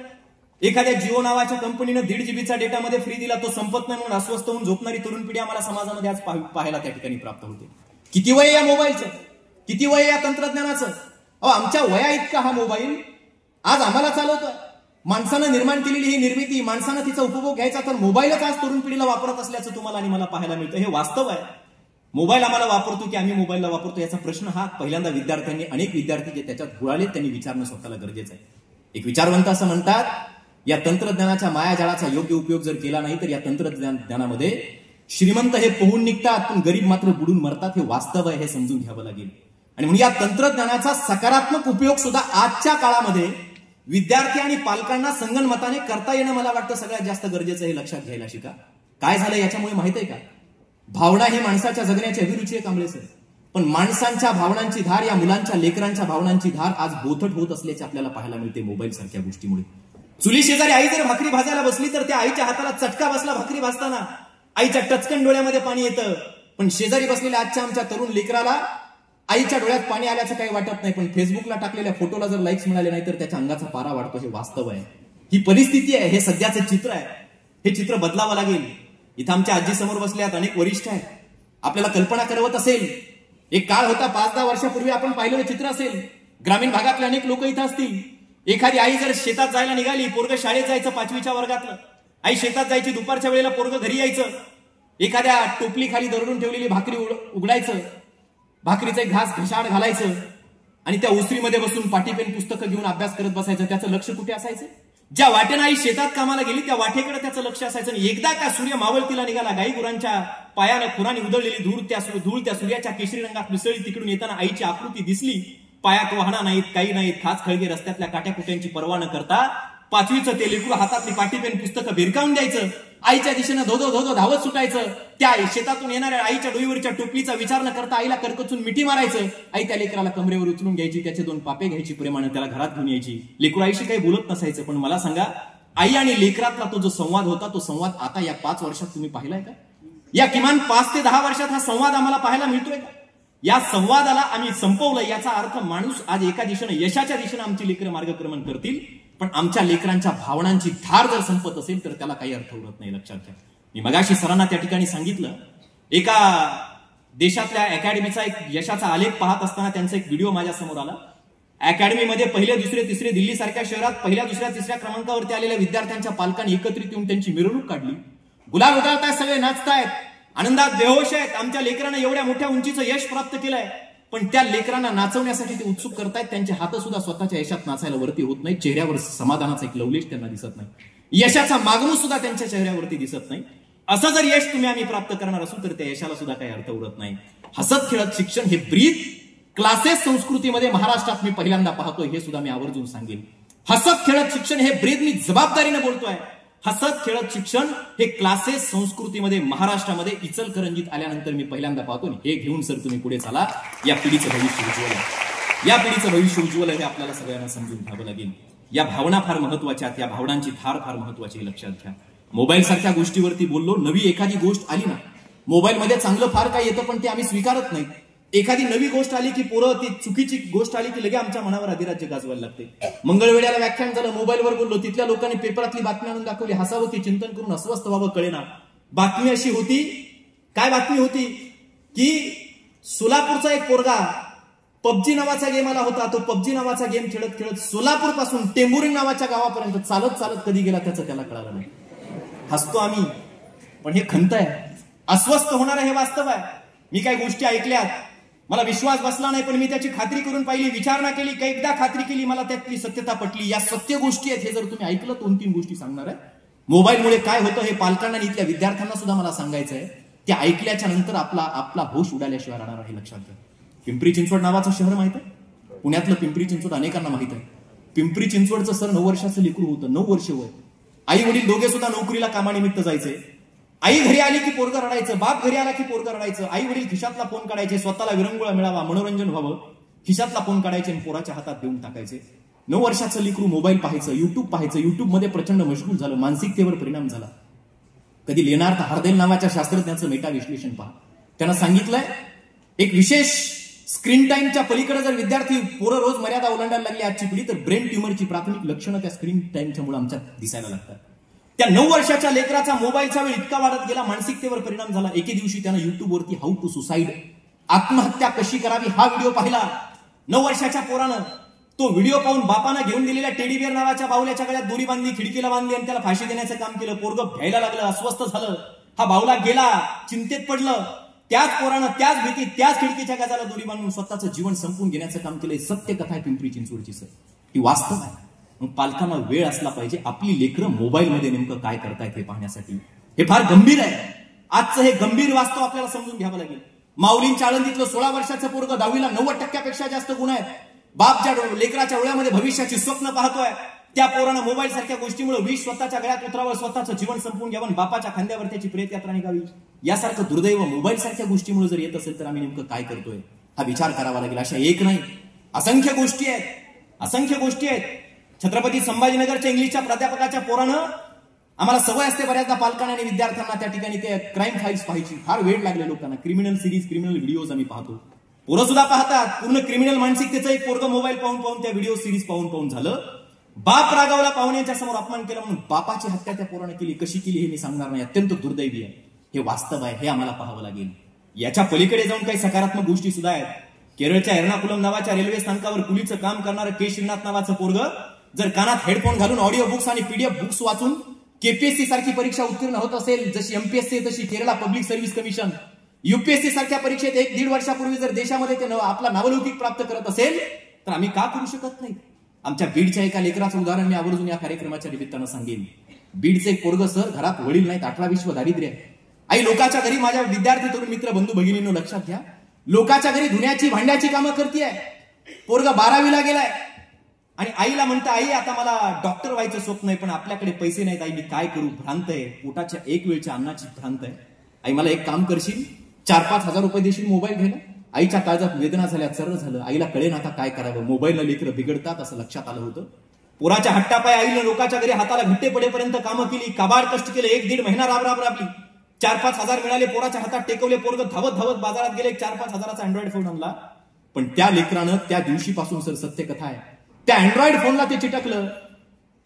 एखाद्या जिओ नावाच्या कंपनीनं 1.5 GB चा डेटामध्ये फ्री दिला, तो संपत नाही म्हणून अस्वस्थ होऊन झोपणारी तरुण पिढी आम्हाला समाजामध्ये आज पाहायला त्या ठिकाणी प्राप्त होते. किती वय या मोबाईलचं, किती वय या तंत्रज्ञानाचं. आमच्या वया इतका हा मोबाईल आज आम्हाला चालवतोय. माणसानं निर्माण केलेली ही निर्मिती, माणसानं तिचा उपभोग घ्यायचा तर मोबाईलच आज तरुण पिढीला वापरत असल्याचं तुम्हाला आणि मला पाहायला मिळतं. हे वास्तव आहे. मोबाईल आम्हाला वापरतो की आम्ही मोबाईलला वापरतो याचा प्रश्न हा पहिल्यांदा विद्यार्थ्यांनी, अनेक विद्यार्थी जे त्याच्यात बुडाले त्यांनी विचारणं स्वतःला गरजेचं आहे. एक विचारवंत असं म्हणतात, या तंत्रज्ञानाच्या मायाजाळाचा योग्य उपयोग जर केला नाही तर या तंत्रज्ञानामध्ये श्रीमंत हे पोहून निघतात पण गरीब मात्र बुडून मरतात. हे वास्तव आहे, हे समजून घ्यावं लागेल. आणि म्हणून या तंत्रज्ञानाचा सकारात्मक उपयोग सुद्धा आजच्या काळामध्ये विद्यार्थी आणि पालकांना संगनमताने करता येणं मला वाटतं सगळ्यात जास्त गरजेचं, हे लक्षात घ्यायला शिका. काय झालं याच्यामुळे माहित आहे का, भावना ही माणसाच्या जगण्याची अभिरुची आहे कांबळे सर. पण माणसांच्या भावनांची धार, या मुलांच्या लेकरांच्या भावनांची धार आज बोथट होत असल्याचे आपल्याला पाहायला मिळते मोबाईल सारख्या गोष्टीमुळे. चुली शेजारी आई जर भाकरी भाजायला बसली तर त्या आईच्या हाताला चटका बसला भाकरी भाजताना, आईच्या टचकन डोळ्यामध्ये पाणी येतं. पण शेजारी बसलेल्या आजच्या आमच्या तरुण लेकराला आईच्या डोळ्यात पाणी आल्याचं काही वाटत नाही, पण फेसबुकला टाकलेल्या फोटोला जर लाईक्स मिळाले नाही तर त्याच्या अंगाचा पारा वाढतो. हे वास्तव आहे, ही परिस्थिती आहे, हे सध्याचं चित्र आहे. हे चित्र बदलावं लागेल. इथं आमच्या आजी समोर बसल्यात, अनेक वरिष्ठ आहेत. आपल्याला कल्पना करवत असेल, एक काळ होता 5-10 वर्षापूर्वी आपण पाहिलेलं चित्र असेल. ग्रामीण भागातले अनेक लोक इथं असतील. एखादी आई जर शेतात जायला निघाली, पोरग शाळेत जायचं 5वीच्या वर्गातलं, आई शेतात जायची, दुपारच्या वेळेला पोरग घरी यायचं, एखाद्या टोपली खाली दरडून ठेवलेली भाकरी उघडायचं, भाकरीचं एक घास घशाड घालायचं आणि त्या उसरीमध्ये बसून पाटीपेन पुस्तकं घेऊन अभ्यास करत बसायचं. त्याचं लक्ष कुठे असायचं? ज्या वाटेनं आई शेतात कामाला गेली त्या वाटेकडे त्याचं लक्ष असायचं. आणि एकदा का सूर्य मावळतीला निघाला, गाई गुरांच्या पायानं खुरानी उधळलेली धूळ त्या सूर्याच्या केशरी रंगात मिसळली, तिकडून येताना आईची आकृती दिसली. पायात वाहना नाहीत, काही नाहीत, खास खळगे, रस्त्यातल्या काट्याकुट्यांची पर्वा न करता 5वीचं ते लेकरू हातातली पाटीपेन पुस्तकं भिरकावून द्यायचं, आईच्या दिशेनं धो धावत सुटायचं. त्या शेतातून येणाऱ्या आईच्या डोईवरच्या टोपलीचा विचार न करता आईला करकचून मिठी मारायचं. आई त्या लेकराला कमरेवर उचलून घ्यायची, त्याचे 2 पापे घ्यायची, प्रेमाने त्याला घरात घेऊन यायची. लेकरू आईशी काही बोलत नसायचं. पण मला सांगा, आई आणि लेकरातला तो जो संवाद होता, तो संवाद आता या 5 वर्षात तुम्ही पाहिलाय का? या किमान 5 ते 10 वर्षात हा संवाद आम्हाला पाहायला मिळतोय का? या संवादाला आम्ही संपवलं, याचा अर्थ माणूस आज एका दिशेनं, यशाच्या दिशेनं आमची लेकरं मार्गक्रमण करतील, पण आमच्या लेकरांच्या भावनांची धार जर संपत असेल तर त्याला काही अर्थ उरत नाही. लक्षात घ्या. मी मगाशी सरांना त्या ठिकाणी सांगितलं, एका देशातल्या अकॅडमीचा एक यशाचा आलेख पाहत असताना त्यांचा एक व्हिडिओ माझ्या समोर आला. अकॅडमीमध्ये 1, 2, 3 दिल्ली सारख्या शहरात 1, 2, 3 क्रमांकावरती आलेल्या विद्यार्थ्यांच्या पालकांनी एकत्रित येऊन त्यांची मिरवणूक काढली. गुलाल उधळतायत, सगळे नाचतायत, आनंदात बेहोश आहेत. आमच्या लेकरांना एवढ्या मोठ्या उंचीचं यश प्राप्त केलंय, पण त्या लेकरांना नाचवण्यासाठी ते उत्सुक करतायत. त्यांचे हात सुद्धा स्वतःच्या यशात नाचायला वरती होत नाही. चेहऱ्यावर समाधानाचा एक लवलेश त्यांना दिसत नाही. यशाचा मागमूस सुद्धा त्यांच्या चेहऱ्यावरती दिसत नाही. असं जर यश तुम्ही आम्ही प्राप्त करणार असू तर त्या यशाला सुद्धा काही अर्थ उरत नाही. हसत खेळत शिक्षण हे ब्रीद क्लासेस संस्कृतीमध्ये महाराष्ट्रात मी पहिल्यांदा पाहतोय, हे सुद्धा मी आवर्जून सांगेन. हसत खेळत शिक्षण हे ब्रीद, मी जबाबदारीने बोलतोय. हसत खेळत शिक्षण हे क्लासेस संस्कृतीमध्ये महाराष्ट्रामध्ये इचलकरंजीत आल्यानंतर मी पहिल्यांदा पाहतो. हे घेऊन सर तुम्ही पुढे चाला. या पिढीचं भविष्य उज्ज्वल आहे. या पिढीचं भविष्य उज्ज्वल आहे हे आपल्याला सगळ्यांना समजून घ्यावं लागेल. या भावना फार महत्वाच्या, या भावनांची धार फार महत्वाची, लक्षात घ्या. मोबाईल सारख्या गोष्टीवरती बोललो, नवी एखादी गोष्ट आली ना, मोबाईलमध्ये चांगलं फार काय येतं पण ते आम्ही स्वीकारत नाही. एखादी नवी गोष्ट आली की पोरं, ती चुकीची गोष्ट आली की लगे आमच्या मनावर अधिराज्य गाजवायला लागते. मंगळवेळ्याला व्याख्यान झालं, मोबाईलवर बोललो, तिथल्या लोकांनी पेपरातली बातमी आणून दाखवली, हसावं की चिंतन करून अस्वस्थ व्हावं कळेना. बातमी अशी होती, काय बातमी होती की सोलापूरचा एक पोरगा पबजी नावाचा गेम आला होता, तो पबजी नावाचा गेम खेळत खेळत सोलापूर पासून टेंभुरी नावाच्या गावापर्यंत चालत चालत कधी गेला त्याचं त्याला कळालं नाही. हसतो आम्ही, पण हे खंत आहे, अस्वस्थ होणार हे वास्तव आहे. मी काही गोष्टी ऐकल्यात, मला विश्वास बसला नाही, पण मी त्याची खात्री करून पाहिली, विचारणा केली, कैकदा खात्री केली, मला त्यातली सत्यता पटली. या सत्य गोष्टी आहेत. हे जर तुम्ही ऐकलं 2-3 गोष्टी सांगणार आहे. मोबाईलमुळे काय होतं हे पालकांना आणि इथल्या विद्यार्थ्यांना सुद्धा मला सांगायचं आहे. ते ऐकल्याच्या नंतर आपला होश उडाल्याशिवाय राहणार आहे. लक्षात घ्या. पिंपरी चिंचवड नावाचं शहर माहित आहे? पुण्यातलं पिंपरी चिंचवड अनेकांना माहित आहे. पिंपरी चिंचवडचं सर 9 वर्षाचं लेकरू होतं, 9 वर्ष वय. आई वडील दोघे सुद्धा नोकरीला कामानिमित्त जायचे. आई घरी आली की पोरगा रडायचं, बाप घरी आला की पोरगा रडायचं. आई वडील खिशातला फोन काढायचे, स्वतःला विरंगुळा मिळावा, मनोरंजन व्हावं, खिशातला फोन काढायचे आणि पोराच्या हातात देऊन टाकायचे. 9 वर्षाचं लेकरू मोबाईल पाहायचं, युट्यूब पाहायचं, युट्यूबमध्ये प्रचंड मशगूल झालं, मानसिकतेवर परिणाम झाला. कधी लेनार्थ हार्डेल नावाच्या शास्त्रज्ञाचं मेटा विश्लेषण पहा. त्यांना सांगितलंय एक विशेष स्क्रीन टाइमच्या पलीकडे जर विद्यार्थी पोरं रोज मर्यादा ओलांडायला लागली आजची पिढी, तर ब्रेन ट्युमरची प्राथमिक लक्षणं त्या स्क्रीन टाइमच्या मुळे आमच्यात दिसायला लागतात. त्या 9 वर्षाच्या लेकराचा मोबाईलचा वेळ इतका वाढत गेला, मानसिकतेवर परिणाम झाला. एके दिवशी त्यानं युट्यूबवरती हाऊ टू सुसाईड, आत्महत्या कशी करावी, हा व्हिडिओ पाहिला. 9 वर्षाच्या पोरानं तो व्हिडिओ पाहून बापानं घेऊन दिलेल्या टेडीबिअर नावाच्या बाहुल्याच्या गळ्यात दोरी बांधली, खिडकीला बांधली आणि त्याला फाशी देण्याचं काम केलं. पोरगं भ्यायला लागलं, अस्वस्थ झालं. हा बाहुला गेला, चिंतेत पडलं. त्याच पोरानं त्याच भीतीत त्याच खिडकीच्या गजाला दोरी बांधून स्वतःचं जीवन संपून घेण्याचं काम केलंय. सत्य कथा आहे पिंपरी चिंचवडची सर, ही वास्तव आहे. मग पालकांना वेळ असला पाहिजे आपली लेकरं मोबाईलमध्ये नेमकं काय करतायत हे पाहण्यासाठी. हे फार गंभीर आहे. आजचं हे गंभीर वास्तव आपल्याला समजून घ्यावं लागेल. माऊलींच्या आळंदीतलं 16 वर्षाचं पोरगं 10वीला 90% जास्त गुण आहेत. बाप ज्या लेकराच्या डोळ्यामध्ये भविष्याची स्वप्न पाहतोय, त्या पोरानं मोबाईल सारख्या गोष्टीमुळे विष स्वतःच्या गळ्यात उतरावं, स्वतःचं जीवन संपवून घ्यावं, बापाच्या खांद्यावर त्याची प्रेत यात्रा निघावी. यासारखं दुर्दैव मोबाईल सारख्या गोष्टीमुळे जर येत असेल तर आम्ही नेमकं काय करतोय. हा विचार करावा लागेल. अशा एक नाही, असंख्य गोष्टी आहेत. छत्रपती संभाजीनगरच्या इंग्लिशच्या प्राध्यापकाच्या पोरानं, आम्हाला सवय असते बऱ्याचदा पालकांना आणि विद्यार्थ्यांना त्या ठिकाणी ते क्राईम फाईल्स पाहायची, फार वेळ लागले लोकांना. क्रिमिनल सिरीज, क्रिमिनल व्हिडिओज आम्ही पाहतो. पोरं सुद्धा पाहतात. पूर्ण क्रिमिनल मानसिकतेचं एक पोरगं मोबाईल पाहून त्या व्हिडिओ सिरीज पाहून झालं. बाप रागावला, पाहुण्याच्या समोर अपमान केला म्हणून बापाची हत्या त्या पोरानं केली. कशी केली हे मी सांगणार नाही, अत्यंत दुर्दैवी आहे. हे वास्तव आहे, हे आम्हाला पाहावं लागेल. याच्या पलीकडे जाऊन काही सकारात्मक गोष्टी सुद्धा आहेत. केरळच्या एर्नाकुलम नावाच्या रेल्वे स्थानकावर कुलीचं काम करणारं के श्रीनाथ नावाचं पोरगं जर कानात हेडफोन घालून ऑडिओ बुक्स आणि पीडीएफ बुक्स वाचून केपीएससी सारखी परीक्षा उत्तीर्ण होत असेल, जशी एमपीएससी तशी Kerala public service commission, UPSC सारख्या परीक्षेत 1-1.5 वर्षापूर्वी जर देशामध्ये ते आपला नावलौकिक प्राप्त करत असेल, तर आम्ही का करू शकत नाही? आमच्या बीडच्या एका लेकराचं उदाहरण मी आवर्जून या कार्यक्रमाच्या निमित्तानं सांगेन. बीडचे एक पोरगं, सर घरात वडील नाहीत, 18 विश्व दारिद्र्य आहे. आई लोकांच्या घरी, माझ्या विद्यार्थी तरुण मित्र बंधू भगिनींनो लक्षात घ्या, लोकांच्या घरी धुण्याची भांड्याची कामं करतेय. पोरगा 12वीला गेलाय आणि आईला म्हणतं, आई आता मला डॉक्टर व्हायचं स्वप्न आहे, पण आपल्याकडे पैसे नाहीत. आई मी काय करू, भ्रांत आहे, पोटाच्या एक वेळच्या अन्नाची भ्रांत आहे. आई मला एक काम करशील, 4-5 हजार रुपये देशील मोबाईल घ्यायला? आईच्या काळजात वेदना झाल्या, चर्र झालं. आईला कळेन आता काय करावं. मोबाईलला लेकरं बिघडतात असं लक्षात आलं होतं. पोराच्या हट्टापाय आईनं लोकांच्या घरी हाताला घट्टे पडेपर्यंत कामं केली, काबाड कष्ट केले, 1-1.5 महिना राबली. 4-5 हजार मिळाले, पोराच्या हातात टेकवले. पोरगं धावत बाजारात गेले, 4-5 हजाराचा अँड्रॉइड फोन आणला. पण त्या लेकरानं त्या दिवशीपासून, सर सत्य कथा आहे, त्या अँड्रॉइड फोनला ते चिटकलं.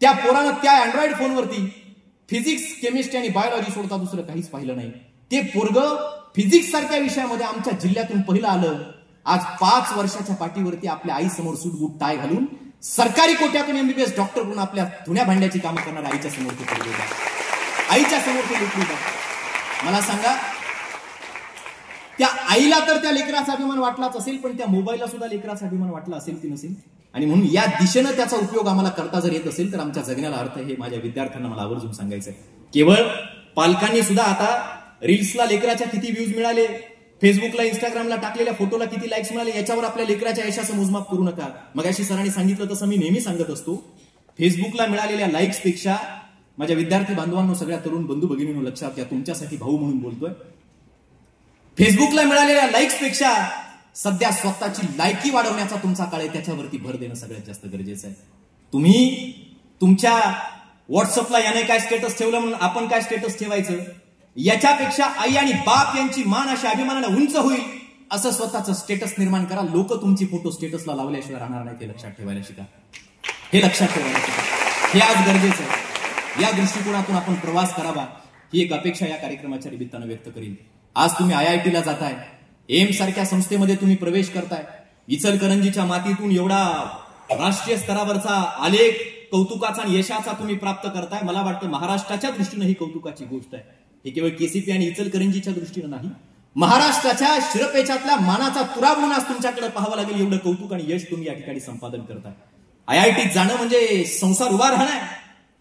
त्या पोरानं त्या अँड्रॉइड फोनवरती फिजिक्स, केमिस्ट्री आणि बायोलॉजी सोडता दुसरं काहीच पाहिलं नाही. ते पोरगं फिजिक्स सारख्या विषयामध्ये आमच्या जिल्ह्यातून पहिलं आलं. आज 5 वर्षाच्या पाठीवरती आपल्या आईसमोर सूटबूट टाय घालून सरकारी कोट्यातून एमबीबीएस डॉक्टर म्हणून आपल्या धुण्या भांड्याची कामं करणाऱ्या आईच्या समोर ते पडले जातात. आईच्या समोर ते लुटले जातात. मला सांगा, त्या आईला तर त्या लेकराचा अभिमान वाटलाच असेल, पण त्या मोबाईलला सुद्धा लेकराचा अभिमान वाटला असेल की नसेल? आणि म्हणून या दिशेनं त्याचा उपयोग आम्हाला करता जर येत असेल तर आमच्या जगण्याला अर्थ आहे. हे माझ्या विद्यार्थ्यांना मला आवर्जून सांगायचं आहे. केवळ पालकांनी सुद्धा आता रील्सला लेकराच्या किती व्ह्यूज मिळाले, फेसबुकला, इंस्टाग्रामला टाकलेल्या फोटोला किती लाईक्स मिळाले, याच्यावर आपल्या लेकराच्या यशाचं मोजमाप करू नका. मगाशी सरांनी सांगितलं तसं मी नेहमी सांगत असतो, फेसबुकला मिळालेल्या लाईक्स पेक्षा माझ्या विद्यार्थी बांधवांनो, सगळ्या तरुण बंधू भगिनींनो लक्षात घ्या, तुमच्यासाठी भाऊ म्हणून बोलतोय, फेसबुकला मिळालेल्या लाईक्स पेक्षा सध्या स्वतःची लायकी वाढवण्याचा तुमचा काळ आहे, त्याच्यावरती भर देणं सगळ्यात जास्त गरजेचं आहे. तुम्ही तुमच्या व्हॉट्सअपला याने काय स्टेटस ठेवलं म्हणून आपण काय स्टेटस ठेवायचं, याच्यापेक्षा आई आणि बाप यांची मान अशा अभिमानाने उंच होईल असं स्वतःचं स्टेटस निर्माण करा. लोक तुमची फोटो स्टेटसला लावल्याशिवाय राहणार नाही, ते लक्षात ठेवायला शिका. हे लक्षात ठेवायला शिका. हे आज गरजेचं आहे. या दृष्टिकोनातून आपण प्रवास करावा, ही एक अपेक्षा या कार्यक्रमाच्या निमित्तानं व्यक्त करीन. आज तुम्ही IITला जाताय, एम्स सारख्या संस्थेमध्ये तुम्ही प्रवेश करताय, इचलकरंजीच्या मातीतून एवढा राष्ट्रीय स्तरावरचा आलेख, कौतुकाचा आणि यशाचा तुम्ही प्राप्त करताय. मला वाटतं महाराष्ट्राच्या दृष्टीनं ही कौतुकाची गोष्ट आहे. हे केवळ केसीपी आणि इचलकरंजीच्या दृष्टीनं नाही, महाराष्ट्राच्या शिरपेचातल्या मानाचा तुरा म्हणून आज तुमच्याकडे पाहावं लागेल. एवढं कौतुक आणि यश तुम्ही या ठिकाणी संपादन करताय. IITत जाणं म्हणजे संसार उभा राहणं.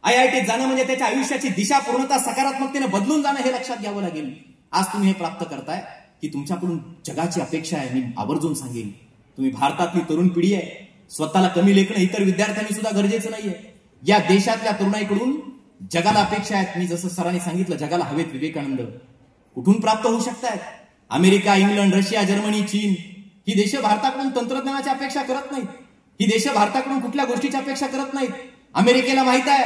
IITत जाणं म्हणजे त्याच्या आयुष्याची दिशा पूर्णतः सकारात्मकतेने बदलून जाणं, हे लक्षात घ्यावं लागेल. आज तुम्ही हे प्राप्त करताय की तुमच्याकडून जगाची अपेक्षा आहे. मी आवर्जून सांगेन, तुम्ही भारतातली तरुण पिढी आहे. स्वतःला कमी लेखणं इतर विद्यार्थ्यांनी सुद्धा गरजेचं नाहीये. या देशातल्या तरुणाईकडून जगाला अपेक्षा आहेत. मी जसं सरांनी सांगितलं, जगाला हवेत विवेकानंद. कुठून प्राप्त होऊ शकतायत? अमेरिका, इंग्लंड, रशिया, जर्मनी, चीन ही देश भारताकडून तंत्रज्ञानाची अपेक्षा करत नाहीत. ही देश भारताकडून कुठल्या गोष्टीची अपेक्षा करत नाहीत. अमेरिकेला माहित आहे,